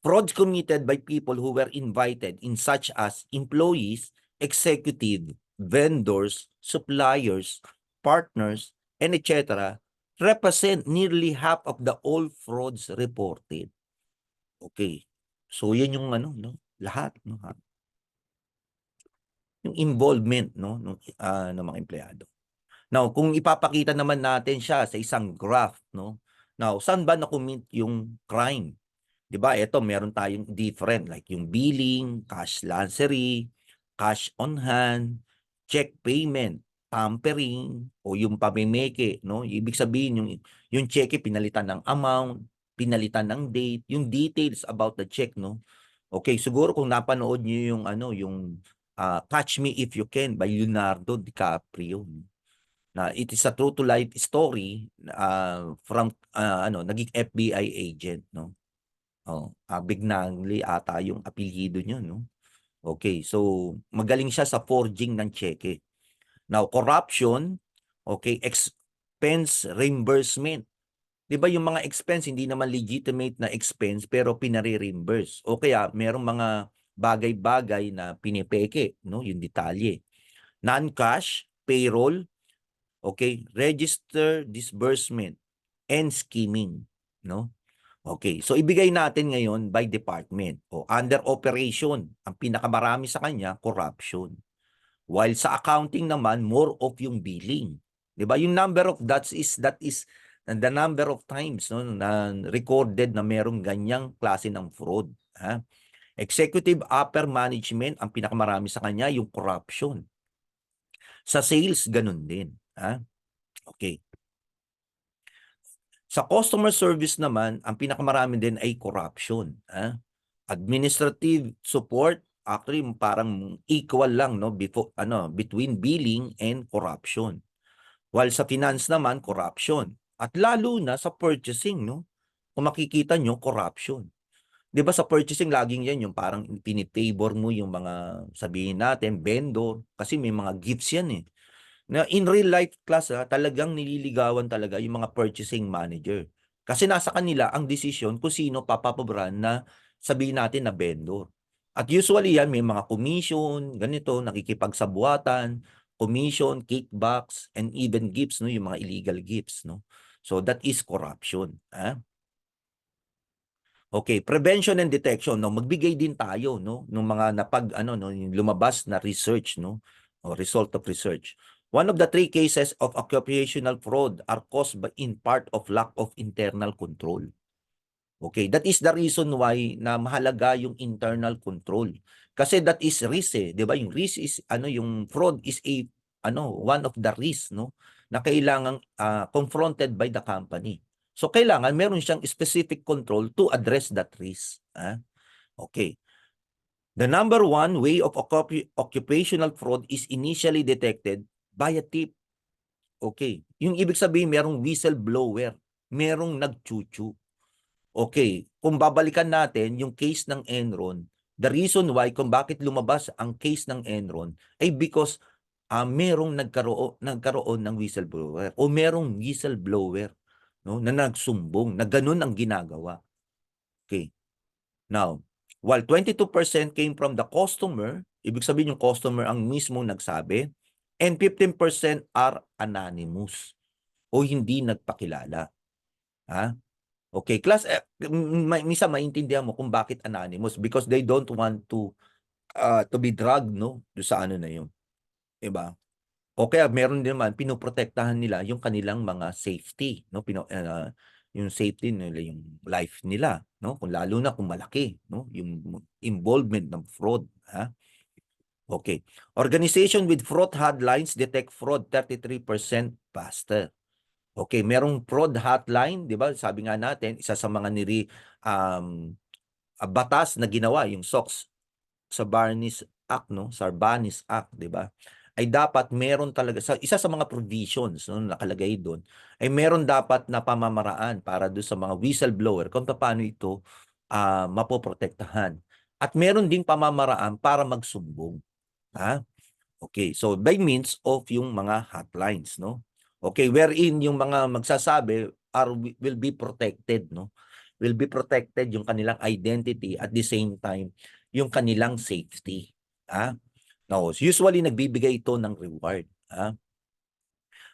Speaker 2: Frauds committed by people who were invited in such as employees, executive, vendors, suppliers, partners, and etc. represent nearly half of the all frauds reported. Okay. So, yan yung no? Lahat. No? Yung involvement ng mga empleyado. Now, kung ipapakita naman natin siya sa isang graph, no? Now, saan ba na-commit yung crime? 'Di ba? Ito, meron tayong different like yung billing, cash lancery, cash on hand, check payment, tampering, o yung pamimeke, no? Ibig sabihin yung cheque pinalitan ng amount, pinalitan ng date, yung details about the check, no? Okay, siguro kung napanood niyo yung yung Catch Me If You Can by Leonardo DiCaprio, no? Na it is a true to life story from naging FBI agent, no? Oh, Abignangli ata yung apelyido niya, no? Okay, so magaling siya sa forging ng cheque. Now, corruption, okay, expense reimbursement. 'Di ba yung mga expense hindi naman legitimate na expense pero pinare-reimburse. O kaya merong mga bagay-bagay na pinipeke, no? Yung detalye. Non-cash, payroll, okay, register disbursement. and scheming, no? Okay, so ibigay natin ngayon by department. O under operation, ang pinakamarami sa kanya corruption. While sa accounting naman more of yung billing. 'Di ba? Yung number of that is the number of times no na recorded na merong ganyang klase ng fraud, ha? Executive upper management ang pinakamarami sa kanya yung corruption. Sa sales ganun din, ha? Okay. Sa customer service naman, ang pinakamarami din ay corruption, ha? Administrative support, actually parang equal lang no before between billing and corruption. While sa finance naman corruption. At lalo na sa purchasing no. Kung makikita nyo corruption. 'Di ba sa purchasing laging 'yan yung parang pinifavor mo yung mga sabihin natin vendor kasi may mga gifts 'yan eh. Na in real life class talagang nililigawan talaga yung mga purchasing manager. Kasi nasa kanila ang desisyon kung sino papapaboran na sabihin natin na vendor. At usually yan may mga commission, ganito, nakikipagsabuatan, commission, kickbacks, and even gifts, no, yung mga illegal gifts, no. So that is corruption. Okay, prevention and detection, no, magbigay din tayo no ng mga yung lumabas na research no o result of research. One of the 3 cases of occupational fraud are caused by in part of lack of internal control. Okay, that is the reason why na mahalaga yung internal control. Kasi that is risk 'di ba? Yung risk is yung fraud is one of the risk no na kailangang confronted by the company. So kailangan meron siyang specific control to address that risk. Okay. The number one way of occupational fraud is initially detected by a tip. Okay. Yung ibig sabihin merong whistleblower, merong nagchuchu. Okay, kung babalikan natin yung case ng Enron, the reason why kung bakit lumabas ang case ng Enron ay because merong nagkaroon ng whistleblower o merong whistleblower no na nagsumbong na ganun ang ginagawa. Okay. Now, while 22% came from the customer, ibig sabihin yung customer ang mismong nagsabi, and 15% are anonymous o hindi nagpakilala. Ha? Okay, class, minsan maintindihan mo kung bakit anonymous because they don't want to be dragged no do sa na yun. 'Di ba? O kaya meron din naman pinoprotektahan nila yung kanilang mga safety no yung safety nila yung life nila no kung lalo na kung malaki no yung involvement ng fraud ha. Okay. Organization with fraud hotlines detect fraud 33% faster. Okay, merong fraud hotline, 'di ba? Sabi nga natin, isa sa mga batas na ginawa yung SOX sa Barnes Act, no? Sarbanes Act, 'di ba? Ay dapat meron talaga sa isa sa mga provisions no nakalagay doon ay meron dapat na pamamaraan para do sa mga whistleblower kung paano ito mapoprotektahan. At meron ding pamamaraan para magsumbong, ha? Okay, so by means of yung mga hotlines, no? Okay, wherein yung mga magsasabi will be protected, no? Will be protected yung kanilang identity at the same time yung kanilang safety. Now, usually nagbibigay ito ng reward.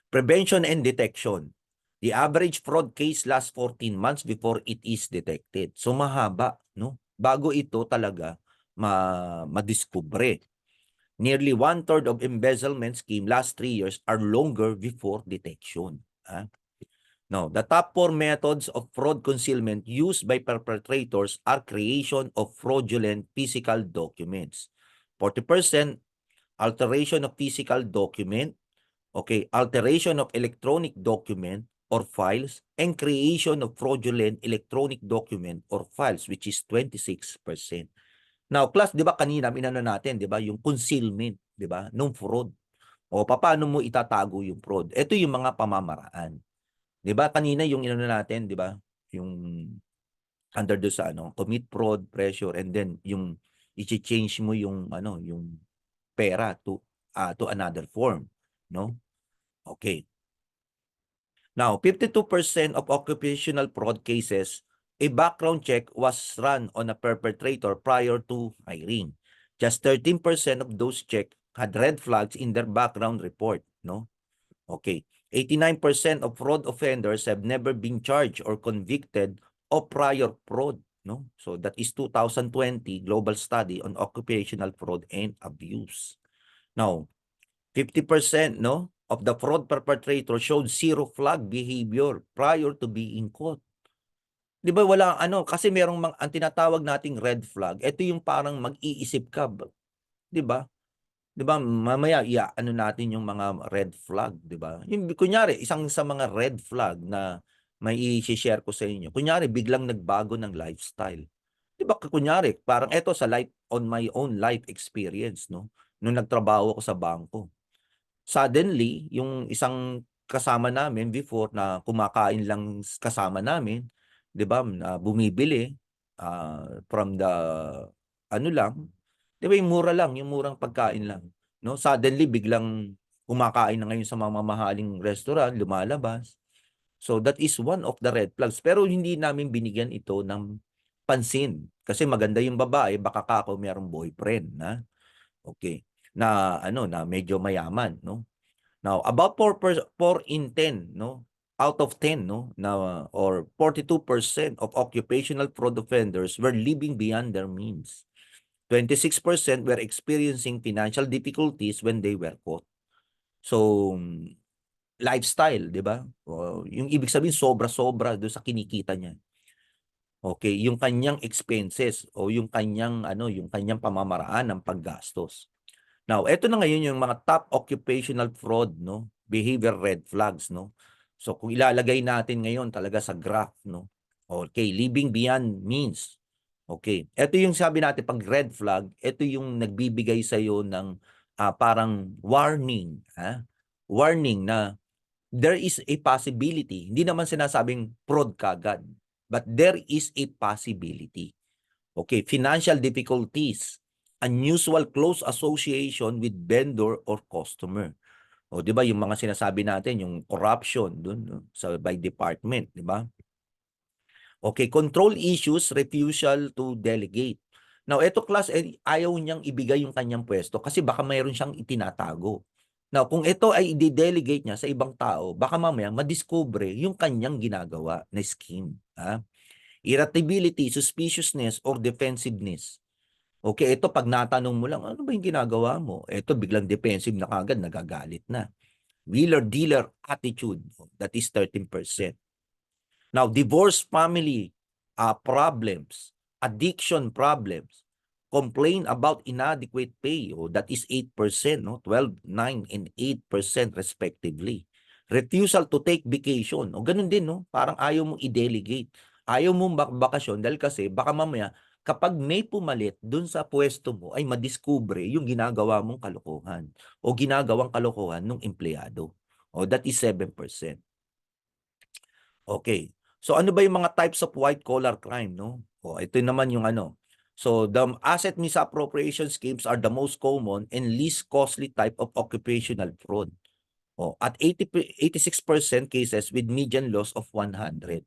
Speaker 2: Prevention and detection. The average fraud case lasts 14 months before it is detected. So mahaba, no? Bago ito talaga madiskubre. Nearly 1/3 of embezzlement scheme last 3 years are longer before detection. Now, the top 4 methods of fraud concealment used by perpetrators are creation of fraudulent physical documents. 40% alteration of physical document, okay, alteration of electronic document or files, and creation of fraudulent electronic document or files, which is 26%. Now, class, 'di ba kanina minano natin, 'di ba, yung concealment, 'di ba, nung fraud. O paano mo itatago yung fraud? Ito yung mga pamamaraan. 'Di ba kanina yung inano natin, 'di ba? Yung under do sa commit fraud, pressure, and then yung i-change mo yung yung pera to another form, no? Okay. Now, 52% of occupational fraud cases, a background check was run on a perpetrator prior to hiring. Just 13% of those checked had red flags in their background report, no? Okay. 89% of fraud offenders have never been charged or convicted of prior fraud, no? So that is 2020 global study on occupational fraud and abuse. Now, 50%, no, of the fraud perpetrator showed zero flag behavior prior to being caught. 'Di ba wala ano, kasi merong ang tinatawag nating red flag, ito yung parang mag-iisip ka, 'di ba? 'Di ba mamaya ano natin yung mga red flag, 'di ba? Yung kunyari isang sa mga red flag na may i-she-share ko sa inyo, kunyari biglang nagbago ng lifestyle. 'Di ba kunyari parang eto sa life on my own life experience, no, nung nagtrabaho ako sa bangko. Suddenly, yung isang kasama namin before na kumakain lang kasama namin, 'di ba, na bumibili, from the ano lang, 'di ba yung mura lang, yung murang pagkain lang, 'no? Suddenly biglang kumakain na ngayon sa mga mamahaling restaurant, lumalabas. So that is one of the red flags. Pero hindi namin binigyan ito ng pansin kasi maganda yung babae, baka kako merong boyfriend na, okay, na ano, na medyo mayaman, 'no? Now, about 4 in 10, no? Out of 10, no? Na or 42% of occupational fraud offenders were living beyond their means. 26% were experiencing financial difficulties when they were caught. So, lifestyle, 'di ba? Yung ibig sabihin sobra-sobra do sa kinikita niya. Okay, yung kanyang expenses o yung kanyang ano, yung kanyang pamamaraan ng paggastos. Now, eto na ngayon yung mga top occupational fraud, no? Behavior red flags, no? So, kung ilalagay natin ngayon talaga sa graph, no? Okay, living beyond means. Okay. Ito yung sabi natin pag red flag, ito yung nagbibigay sa iyo ng parang warning, ha? Warning na there is a possibility. Hindi naman sinasabing fraud kagad, but there is a possibility. Okay, financial difficulties, unusual close association with vendor or customer. O 'di ba yung mga sinasabi natin yung corruption dun, no, sa by department, 'di ba? Okay, control issues, refusal to delegate. Now, eto class, ayaw niyang ibigay yung kanyang pwesto kasi baka mayroon siyang itinatago. Now, kung ito ay i-delegate niya sa ibang tao, baka mamaya madiscover yung kanyang ginagawa na scheme. Ha? Irritability, suspiciousness, or defensiveness. Okay, ito pag natanong mo lang, ano ba yung ginagawa mo? Ito biglang defensive na kagad, nagagalit na. Wheeler-dealer attitude, that is 13%. Now, divorce family problems, addiction problems, complain about inadequate pay, that is 8%, no? 12, 9, and 8% respectively. Refusal to take vacation, ganun din, no? Parang ayaw mong i-delegate. Ayaw mong bakasyon dahil kasi baka mamaya kapag may pumalit dun sa pwesto mo ay madiskubre yung ginagawa mong kalokohan o ginagawang kalokohan ng empleyado. That is 7%. Okay. So ano ba yung mga types of white collar crime, no? Ito naman yung ano. So the asset misappropriation schemes are the most common and least costly type of occupational fraud. At 86% cases with median loss of 100.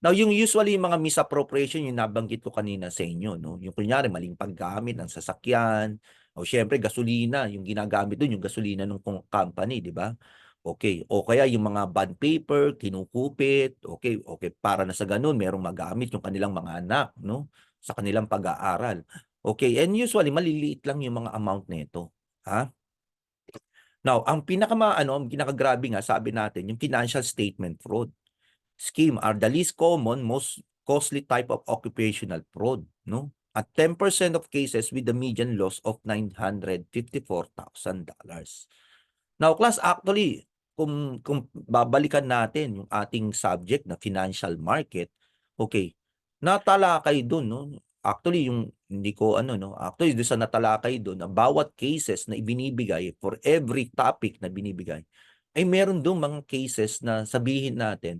Speaker 2: Now, yung usually yung mga misappropriation yung nabanggit ko kanina sa inyo, no? Yung kunyari maling paggamit ng sasakyan, o syempre gasolina, yung ginagamit doon yung gasolina ng company, di ba? Okay, o kaya yung mga bond paper, kinukupit, okay, okay, para na sa ganun, merong magamit yung kanilang mga anak, no? Sa kanilang pag-aaral. Okay, and usually maliliit lang yung mga amount nito, ha? Now, ang ang pinakagrabe nga sabi natin, yung financial statement fraud scheme are the least common, most costly type of occupational fraud, no? At 10% of cases with the median loss of $954,000. Now, class, actually, kung babalikan natin yung ating subject na financial market, okay, natalakay doon, no? Actually, yung hindi ko ano, no? Actually, doon sa natalakay doon, ang bawat cases na ibinibigay for every topic na binibigay, ay meron doon mga cases na sabihin natin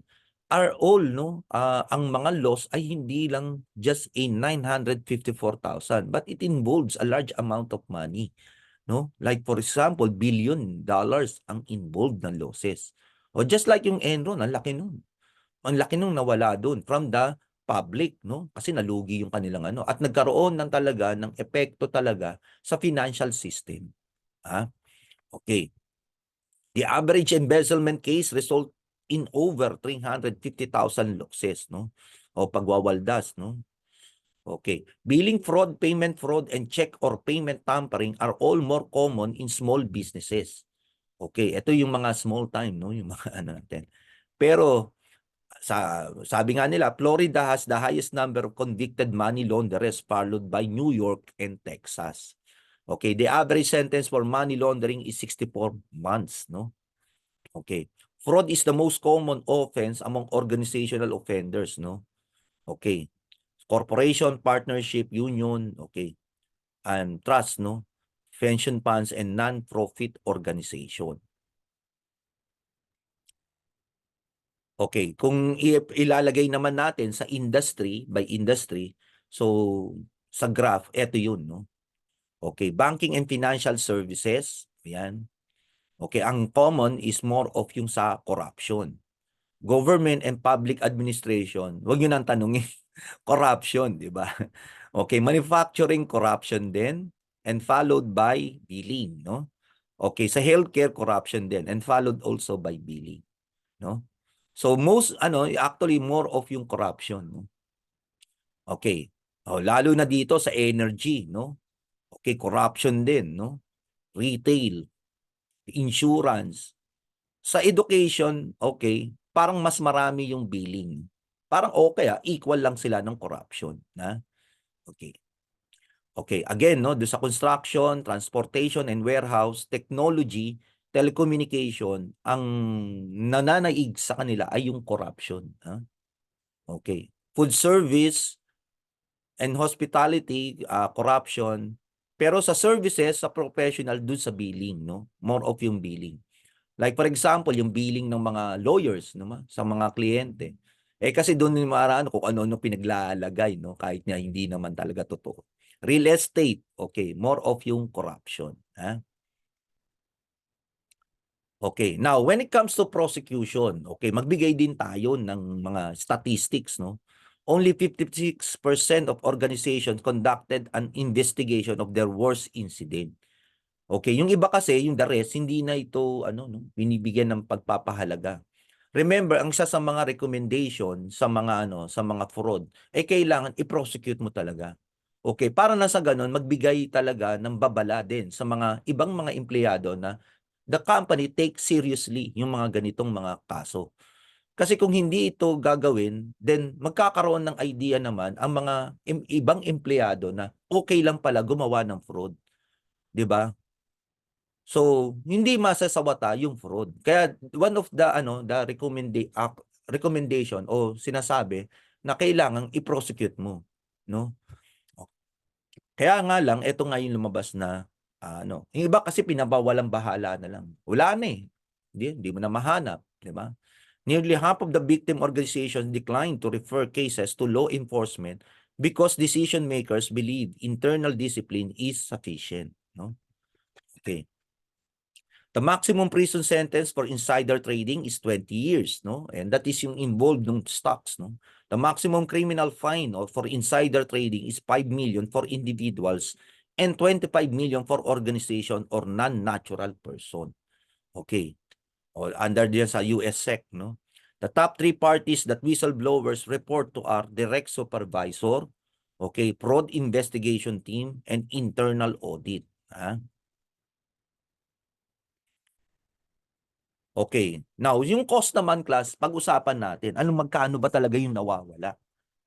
Speaker 2: are all, no? Ang mga loss ay hindi lang just a 954,000, but it involves a large amount of money. No? Like for example, billion dollars ang involved ng losses. O just like yung Enron, ang laki nun. Ang laki nung nawala doon from the public, no? Kasi nalugi yung kanilang ano at nagkaroon ng talaga ng epekto talaga sa financial system. Ha? Okay. The average embezzlement case result in over 350,000 losses, no? O pagwawaldas, no? Okay. Billing fraud, payment fraud, and check or payment tampering are all more common in small businesses. Okay, ito yung mga small time, no? Yung mga ano natin. Pero sabi nga nila, Florida has the highest number of convicted money launderers, followed by New York and Texas. Okay, the average sentence for money laundering is 64 months, no? Okay. Fraud is the most common offense among organizational offenders, no? Okay. Corporation, partnership, union, okay. And trust, no? Pension funds and non-profit organization. Okay, kung ilalagay naman natin sa industry, by industry, so sa graph, eto yun, no? Okay, banking and financial services, yan. Okay, ang common is more of yung sa corruption. Government and public administration, wag nyo nang tanungin. Corruption, di ba? Okay, manufacturing corruption din and followed by billing, no? Okay, sa healthcare corruption din and followed also by billing, no? So most actually more of yung corruption, no? Okay. Oh, lalo na dito sa energy, no? Okay, corruption din, no? Retail, insurance. Sa education, okay, parang mas marami yung billing. Parang okay, equal lang sila ng corruption, na? Okay. Okay, again, no, do sa construction, transportation and warehouse, technology, telecommunication, ang nananaig sa kanila ay yung corruption, ha? Okay. Food service and hospitality, corruption. Pero sa services, sa professional, dun sa billing, no? More of yung billing. Like for example, yung billing ng mga lawyers, no, sa mga kliyente. Eh kasi doon yung marano kung ano-ano pinaglalagay, no, kahit na hindi naman talaga totoo. Real estate, okay, more of yung corruption, ha? Okay, now when it comes to prosecution, okay, magbigay din tayo ng mga statistics, no? Only 56% of organizations conducted an investigation of their worst incident. Okay, yung iba kasi, yung the rest, hindi na ito no, binibigyan ng pagpapahalaga. Remember, ang isa sa mga recommendation sa mga sa mga fraud, kailangan i-prosecute mo talaga. Okay, para na sa ganun, magbigay talaga ng babala din sa mga ibang mga empleyado na the company take seriously yung mga ganitong mga kaso. Kasi kung hindi ito gagawin, then magkakaroon ng idea naman ang mga ibang empleyado na okay lang pala gumawa ng fraud, 'di ba? So, hindi masasawata yung fraud. Kaya one of the the recommendation o sinasabi na kailangang i-prosecute mo, no? Kaya nga lang ito nga yung lumabas na yung iba kasi pinabawalang bahala na lang. Wala na eh. Hindi mo na mahanap, di ba? Nearly half of the victim organizations declined to refer cases to law enforcement because decision makers believe internal discipline is sufficient, no? Okay. The maximum prison sentence for insider trading is 20 years, no? And that is yung involved ng stocks, no? The maximum criminal fine for insider trading is 5 million for individuals and 25 million for organization or non-natural person. Okay. Or under diyan sa US SEC, no? The top 3 parties that whistleblowers report to are direct supervisor, okay, fraud investigation team, and internal audit. Okay. Now, yung cost naman class, pag-usapan natin. Magkano ba talaga yung nawawala?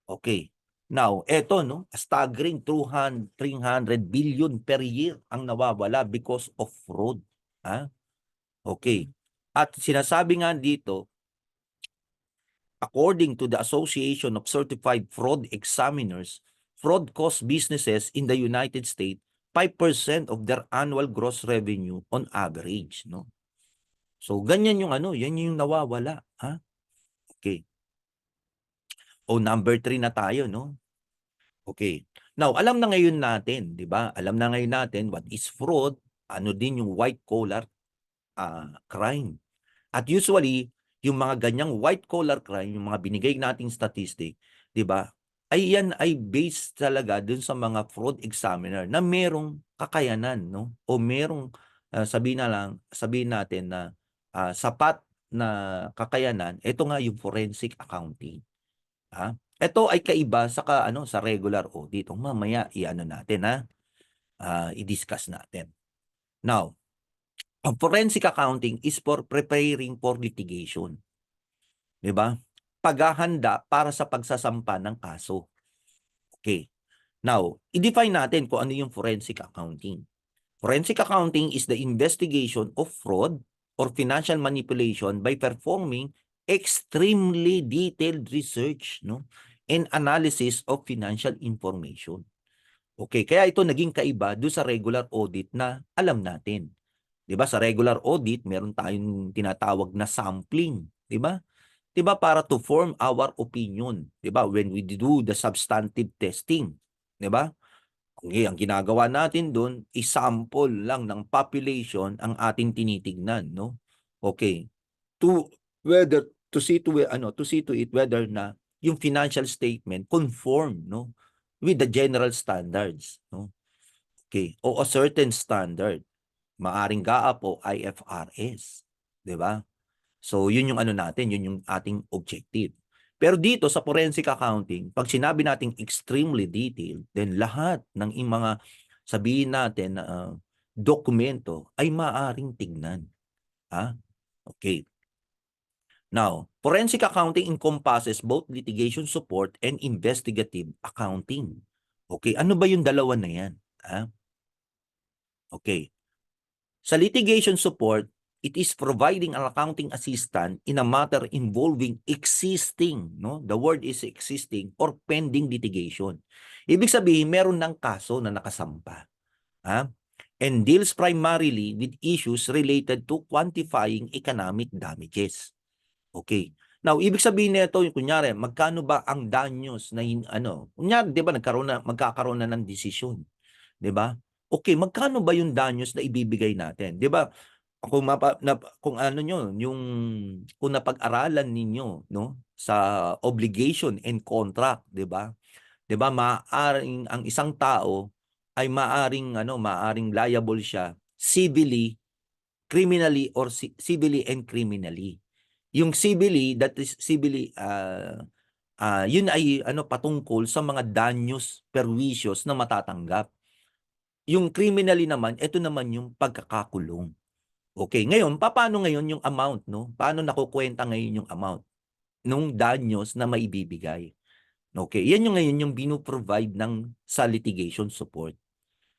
Speaker 2: Okay. Now, eto no, a staggering 300 billion per year ang nawawala because of fraud. Okay. At sinasabi nga dito, according to the Association of Certified Fraud Examiners, fraud costs businesses in the United States 5% of their annual gross revenue on average, no? So, ganyan yung yan yung nawawala, Okay. O number 3 na tayo, no? Okay. Now, alam na ngayon natin, 'di ba? Alam na ngayon natin what is fraud, ano din yung white collar crime. At usually, yung mga ganyang white collar crime, yung mga binigay nating statistic, 'di ba? Ay yan ay based talaga dun sa mga fraud examiner na merong kakayanan, no? O merong sabihin natin na sapat na kakayanan, ito nga yung forensic accounting. Ito ay kaiba sa regular audit. Mamaya i-ano natin i-discuss natin. Now, ang forensic accounting is for preparing for litigation. 'Di ba? Paghahanda para sa pagsasampa ng kaso. Okay. Now, i-define natin kung ano yung forensic accounting. Forensic accounting is the investigation of fraud or financial manipulation by performing extremely detailed research, and analysis of financial information. Okay, kaya ito naging kaiba doon sa regular audit na alam natin. 'Di ba? Sa regular audit, meron tayong tinatawag na sampling, 'di ba? 'Di ba, para to form our opinion, 'di ba? When we do the substantive testing, 'di ba? Okay, ang ginagawa natin doon, i-sample lang ng population ang ating tinitignan, no? Okay. To whether to see to it whether na yung financial statement conform, with the general standards, no? Okay, o a certain standard, maaring GAAP o IFRS, 'di ba? So, yun yung ano natin, yun yung ating objective. Pero dito sa forensic accounting, pag sinabi nating extremely detailed, then lahat ng mga sabihin natin na dokumento ay maaring tignan. Okay. Now, forensic accounting encompasses both litigation support and investigative accounting. Okay, ano ba yung dalawa na yan? Okay. Sa litigation support, it is providing an accounting assistant in a matter involving existing, the word is existing, or pending litigation. Ibig sabihin, meron ng kaso na nakasampa. And deals primarily with issues related to quantifying economic damages. Okay. Now, ibig sabihin nito, kunyari, magkano ba ang danyos na kunyari, 'di ba, magkakaroon na ng desisyon, 'di ba? Okay, magkano ba yung danyos na ibibigay natin? 'Di ba? Kung ano nyo, kung napag-aralan ninyo, sa obligation and contract, 'di ba? 'Di ba, maaring ang isang tao ay maaring liable siya civilly, criminally, or civilly and criminally. Yung civilly, that is civilly, yun ay patungkol sa mga danyos, perwisyos na matatanggap. Yung criminally naman, ito naman yung pagkakakulong. Okay, ngayon, paano ngayon yung amount, Paano nakukuwenta ngayon yung amount nung danyos na maibibigay? Okay, yan yung ngayon yung bino-provide sa litigation support.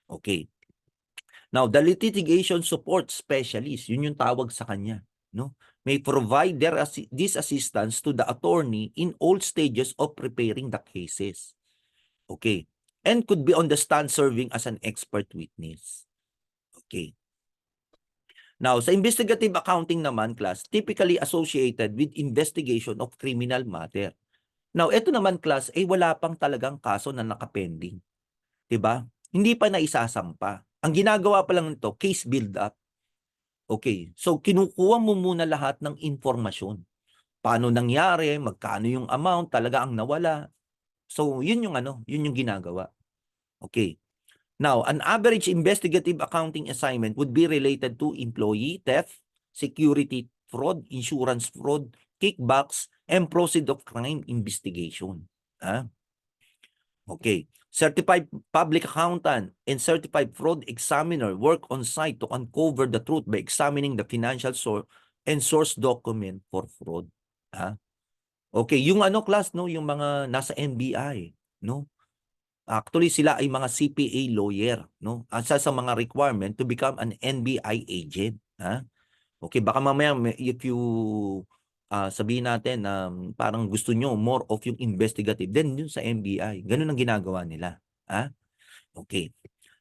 Speaker 2: Okay. Now, the litigation support specialist, yun yung tawag sa kanya, may provide this assistance to the attorney in all stages of preparing the cases. Okay. And could be on the stand serving as an expert witness. Okay. Now, sa investigative accounting naman, class, typically associated with investigation of criminal matter. Now, ito naman, class, wala pang talagang kaso na nakapending. 'Di ba? Hindi pa naisasampa. Ang ginagawa pa lang nito, case build-up. Okay. So, kinukuha mo muna lahat ng informasyon. Paano nangyari, magkano yung amount, talaga ang nawala. So, yun yung ginagawa. Okay. Now, an average investigative accounting assignment would be related to employee theft, security fraud, insurance fraud, kickbacks, and proceed of crime investigation. Okay. Certified public accountant and certified fraud examiner work on site to uncover the truth by examining the financial source and source document for fraud. Okay, yung class, yung mga nasa NBI, Actually, sila ay mga CPA lawyer, Asa sa mga requirement to become an NBI agent, Okay, baka mamaya if you sabihin natin na parang gusto nyo more of yung investigative, then yun sa NBI. Ganun ang ginagawa nila. Okay.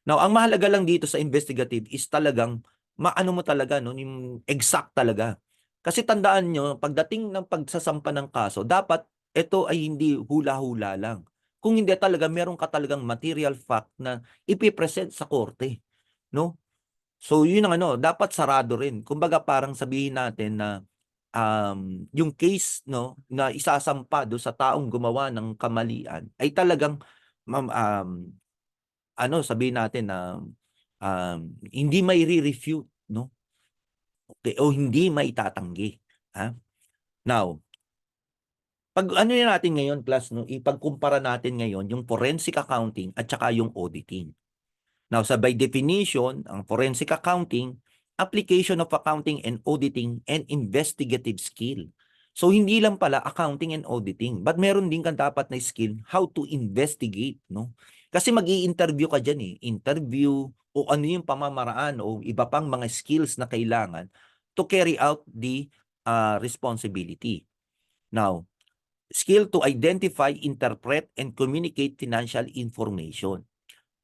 Speaker 2: Now, ang mahalaga lang dito sa investigative is talagang maano mo talaga, yung exact talaga. Kasi tandaan nyo, pagdating ng pagsasampa ng kaso, dapat ito ay hindi hula-hula lang. Kung hindi talaga, meron ka talagang material fact na ipipresent sa korte. So, yun ang dapat sarado rin. Kumbaga parang sabihin natin na yung case na isasampa do sa taong gumawa ng kamalian ay talagang sabihin natin na hindi may re-refute, Okay, o hindi maitatanggi, ha? Now, pag ano yun natin ngayon class 'no, ipagkumpara natin ngayon yung forensic accounting at saka yung auditing. Now, sa by definition, ang forensic accounting, application of accounting and auditing and investigative skill. So, hindi lang pala accounting and auditing, but meron din kang dapat na skill how to investigate, no? Kasi mag-i-interview ka diyan, eh. Interview o ano yung pamamaraan o iba pang mga skills na kailangan to carry out the responsibility. Now, skill to identify, interpret, and communicate financial information.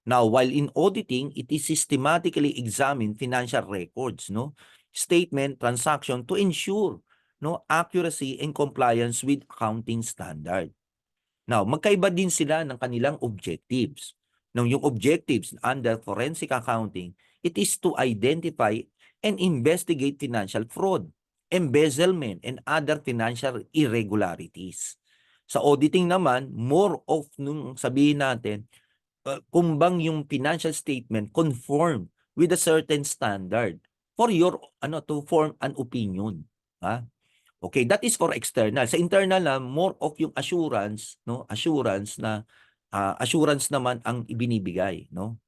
Speaker 2: Now, while in auditing, it is systematically examine financial records, no, statement, transaction to ensure no accuracy and compliance with accounting standard. Now, magkaiba din sila ng kanilang objectives. Now, yung objectives under forensic accounting, it is to identify and investigate financial fraud, embezzlement, and other financial irregularities. Sa auditing naman, more of nung sabihin natin, kumbang yung financial statement conform with a certain standard for your to form an opinion, ha? Okay, that is for external. Sa internal na more of yung assurance, no? Assurance na assurance naman ang ibinibigay, no?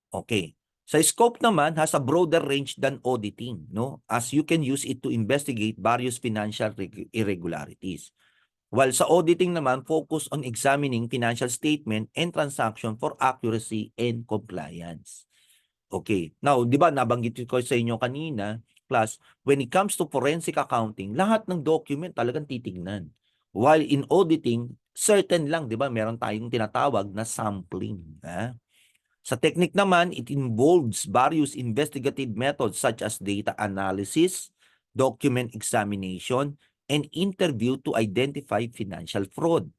Speaker 2: Okay. Sa scope naman has a broader range than auditing, no? As you can use it to investigate various financial irregularities. While sa auditing naman, focus on examining financial statement and transaction for accuracy and compliance. Okay. Now, di ba nabanggit ko sa inyo kanina, class, when it comes to forensic accounting, lahat ng document talagang titignan. While in auditing, certain lang, di ba, meron tayong tinatawag na sampling. Ha? Sa technique naman, it involves various investigative methods such as data analysis, document examination, and interview to identify financial fraud.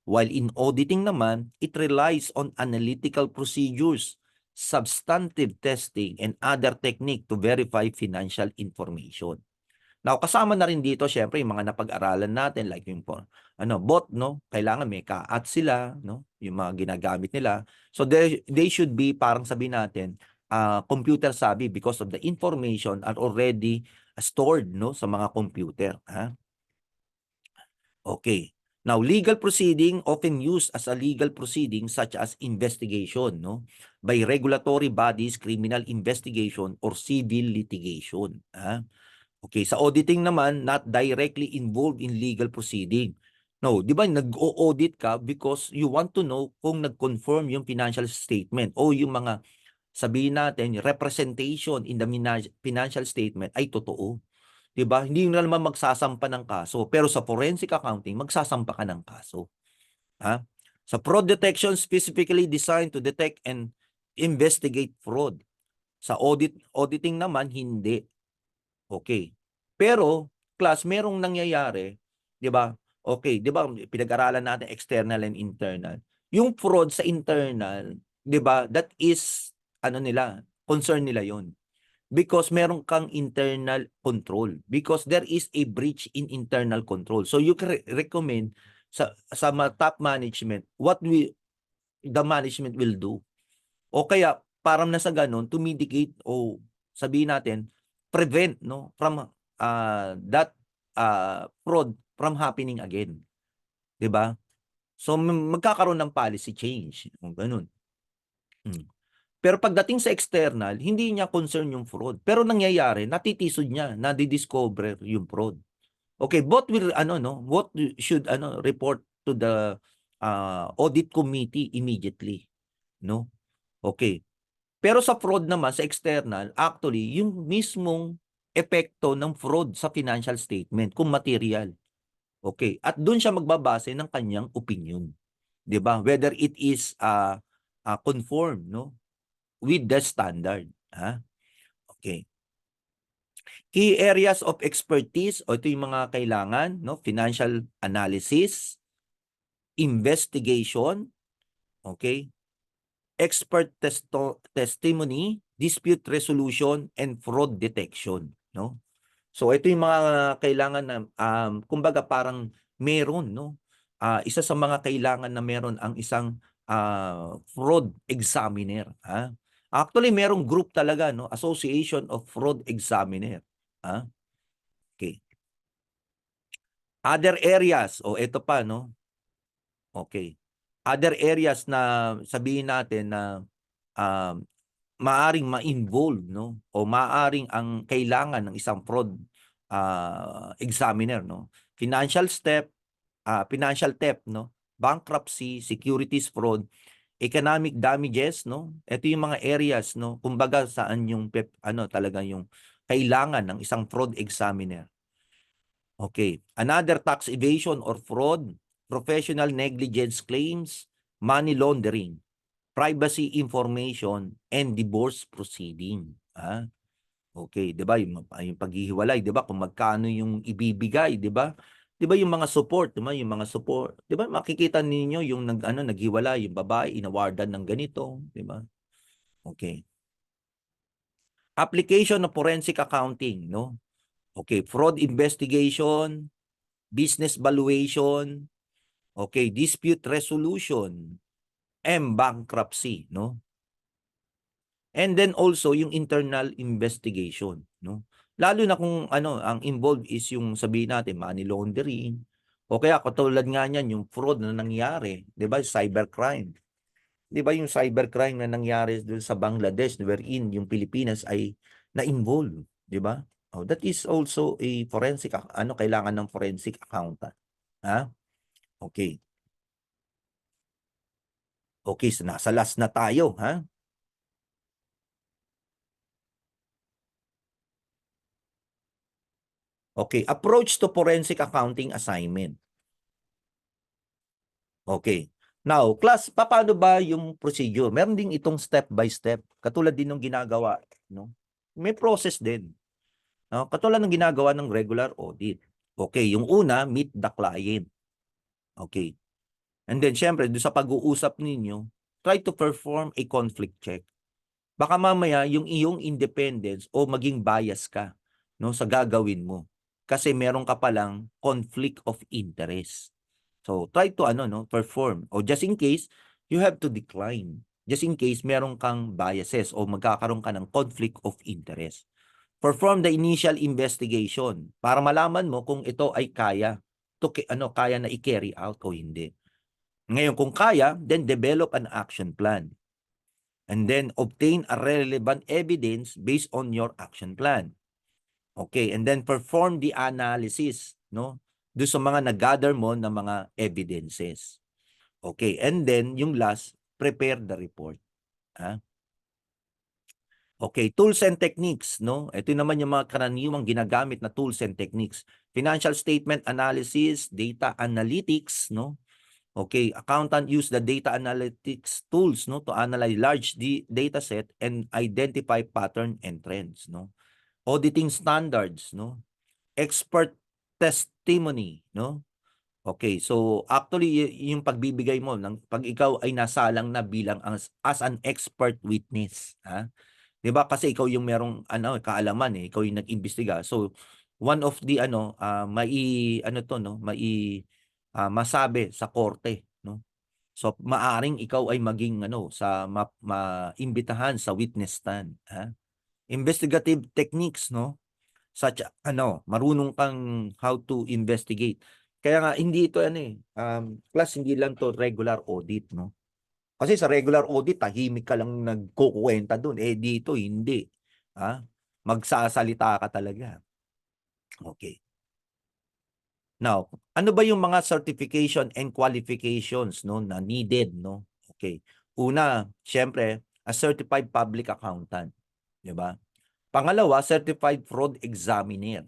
Speaker 2: While in auditing naman, it relies on analytical procedures, substantive testing, and other technique to verify financial information. Now, kasama na rin dito syempre yung mga napag-aralan natin like yung bot, no? Kailangan may kaat sila, no? Yung mga ginagamit nila. So they should be parang sabihin natin computer savvy because of the information are already stored, no, sa mga computer, ha? Okay. Now, legal proceeding often used as a legal proceeding such as investigation, no, by regulatory bodies, criminal investigation, or civil litigation. Okay, sa auditing naman, not directly involved in legal proceeding. No, di ba nag-o-audit ka because you want to know kung nag-confirm yung financial statement o yung mga sabihin natin, representation in the financial statement ay totoo. 'Di ba? Hindi na naman magsasampa ng kaso, pero sa forensic accounting magsasampa ka ng kaso, ha? Sa fraud detection specifically designed to detect and investigate fraud. Sa auditing naman hindi. Okay. Pero class merong nangyayari, 'di ba? Okay, 'di ba pinag-aralan natin external and internal. Yung fraud sa internal, 'di ba? That is ano nila, concern nila 'yon. Because meron kang internal control. Because there is a breach in internal control. So you can recommend sa top management what the management will do. O kaya parang nasa ganun to mitigate o sabihin natin prevent no from that fraud from happening again. 'Di ba? So magkakaroon ng policy change, kung ganun. Pero pagdating sa external, hindi niya concern yung fraud. Pero nangyayari, natitisod niya, nadi-discover yung fraud. Okay, both will both should report to the audit committee immediately, no? Okay. Pero sa fraud naman sa external, actually yung mismong epekto ng fraud sa financial statement kung material. Okay, at doon siya magbabase ng kanyang opinion, 'di ba? Whether it is conform, no, with the standard, ha? Okay. Key areas of expertise o ito yung mga kailangan, no? Financial analysis, investigation, okay? Expert testimony, dispute resolution, and fraud detection, no? So ito yung mga kailangan na kumbaga parang meron, no? Isa sa mga kailangan na meron ang isang fraud examiner, ha? Actually, merong group talaga, no? Association of Fraud Examiner. Ah, okay. Other areas, o ito pa, no? Okay. Other areas na sabihin natin na um, maaring ma-involve, no? O maaring ang kailangan ng isang fraud examiner, no? Financial theft, no? Bankruptcy, securities fraud, economic damages, no? Ito yung mga areas, no? Kumbaga saan yung talaga yung kailangan ng isang fraud examiner. Okay. Another, tax evasion or fraud, professional negligence claims, money laundering, privacy information, and divorce proceeding. Okay, 'di ba? Yung paghihiwalay, 'di ba? Kung magkano yung ibibigay, 'di ba? 'Di ba yung mga support, 'di ba? Yung mga support, 'di ba? Makikita ninyo yung naghiwalay, yung babae inawardan ng ganito, 'di ba? Okay. Application of forensic accounting, no? Okay, fraud investigation, business valuation, okay, dispute resolution, and bankruptcy, no? And then also yung internal investigation, no? Lalo na kung ang involved is yung sabihin natin money laundering o kaya katulad nga niyan yung fraud na nangyari, 'di ba? Cybercrime. 'Di ba yung cybercrime na nangyari doon sa Bangladesh wherein yung Pilipinas ay na-involve, 'di ba? Oh, that is also a forensic kailangan ng forensic accountant. Ha? Okay. Okay, so nasa last na tayo, ha? Okay, approach to forensic accounting assignment. Okay. Now, class, paano ba yung procedure? Meron din itong step by step, katulad din ng ginagawa, no? May process din, no? Katulad ng ginagawa ng regular audit. Okay, yung una, meet the client. Okay. And then, syempre, doon sa pag-uusap ninyo, try to perform a conflict check. Baka mamaya, yung iyong independence o maging bias ka, no, sa gagawin mo. Kasi meron ka palang conflict of interest. So, try to perform. O just in case, you have to decline. Just in case meron kang biases o magkakaroon ka ng conflict of interest. Perform the initial investigation para malaman mo kung ito ay kaya na i-carry out o hindi. Ngayon, kung kaya, then develop an action plan. And then obtain a relevant evidence based on your action plan. Okay, and then perform the analysis, no? Doon sa mga nag-gather mo ng mga evidences. Okay, and then yung last, prepare the report. Okay, tools and techniques, no? Ito naman yung mga karaniwang ginagamit na tools and techniques. Financial statement analysis, data analytics, no? Okay, accountant use the data analytics tools, no, to analyze large data set and identify pattern and trends, no? Auditing standards, no? Expert testimony, no? Okay, so actually yung pagbibigay mo ng pag ikaw ay nasalang na bilang as an expert witness, 'di ba? Kasi ikaw yung merong kaalaman ikaw yung nag-imbestiga. So one of the masabi sa korte, no? So maaring ikaw ay maging maimbitahan sa witness stand, Investigative techniques, no? Such marunong kang how to investigate. Kaya nga hindi ito plus hindi lang to regular audit, no? Kasi sa regular audit tahimik ka lang nagkukuwenta doon. Dito hindi. Magsasalita ka talaga. Okay. Now, ano ba yung mga certification and qualifications, no, na needed, no? Okay. Una, syempre, a certified public accountant, 'di ba? Pangalawa, certified fraud examiner.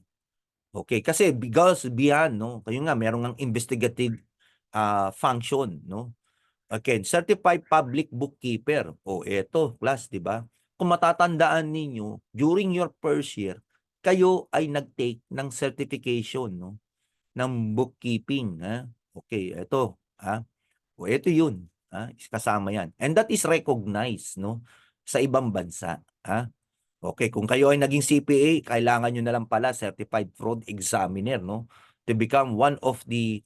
Speaker 2: Okay, kasi because beyond, no, kayo nga merong ng investigative function, no? Okay, certified public bookkeeper. O eto, class, 'di ba? Kung matatandaan ninyo, during your first year, kayo ay nag-take ng certification, no, ng bookkeeping, Okay, eto, O eto 'yun, kasama 'yan. And that is recognized, no, sa ibang bansa, Okay, kung kayo ay naging CPA, kailangan nyo na lang pala certified fraud examiner, no? To become one of the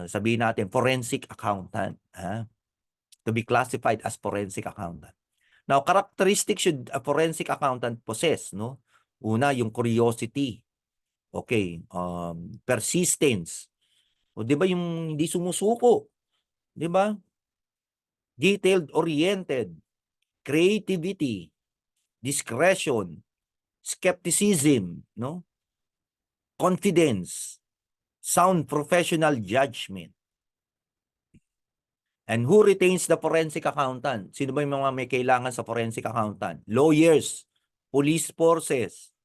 Speaker 2: sabihin natin forensic accountant, to be classified as forensic accountant. Now, characteristics should a forensic accountant possess, no? Una, yung curiosity. Okay, persistence. O 'di ba yung hindi sumusuko, 'di ba? Detailed oriented, creativity, discretion, skepticism, no? Confidence, sound professional judgment. And who retains the forensic accountant? Sino ba yung mga may kailangan sa forensic accountant? Lawyers, police forces,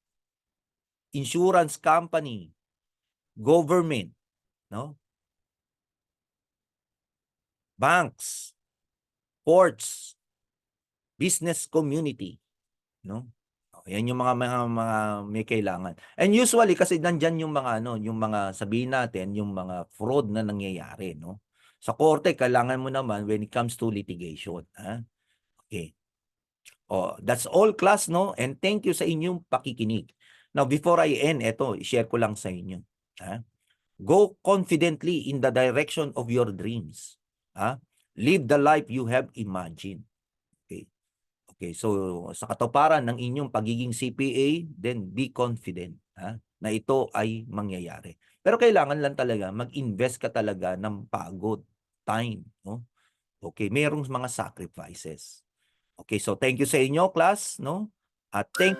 Speaker 2: insurance company, government, no? Banks, ports, business community, no? Yan yung mga may kailangan. And usually kasi nandiyan yung mga ano, yung mga sabihin natin, yung mga fraud na nangyayari, no? Sa korte kailangan mo naman when it comes to litigation, ha? Okay. Oh, that's all class, no? And thank you sa inyong pakikinig. Now, before I end, eto, i-share ko lang sa inyo. Ha? Go confidently in the direction of your dreams. Ha? Live the life you have imagined. Okay. Okay, so sa katuparan ng inyong pagiging CPA, then be confident, ha, na ito ay mangyayari. Pero kailangan lang talaga mag-invest ka talaga ng pagod, time, no? Okay, merong mga sacrifices. Okay, so thank you sa inyo, class, no? At thank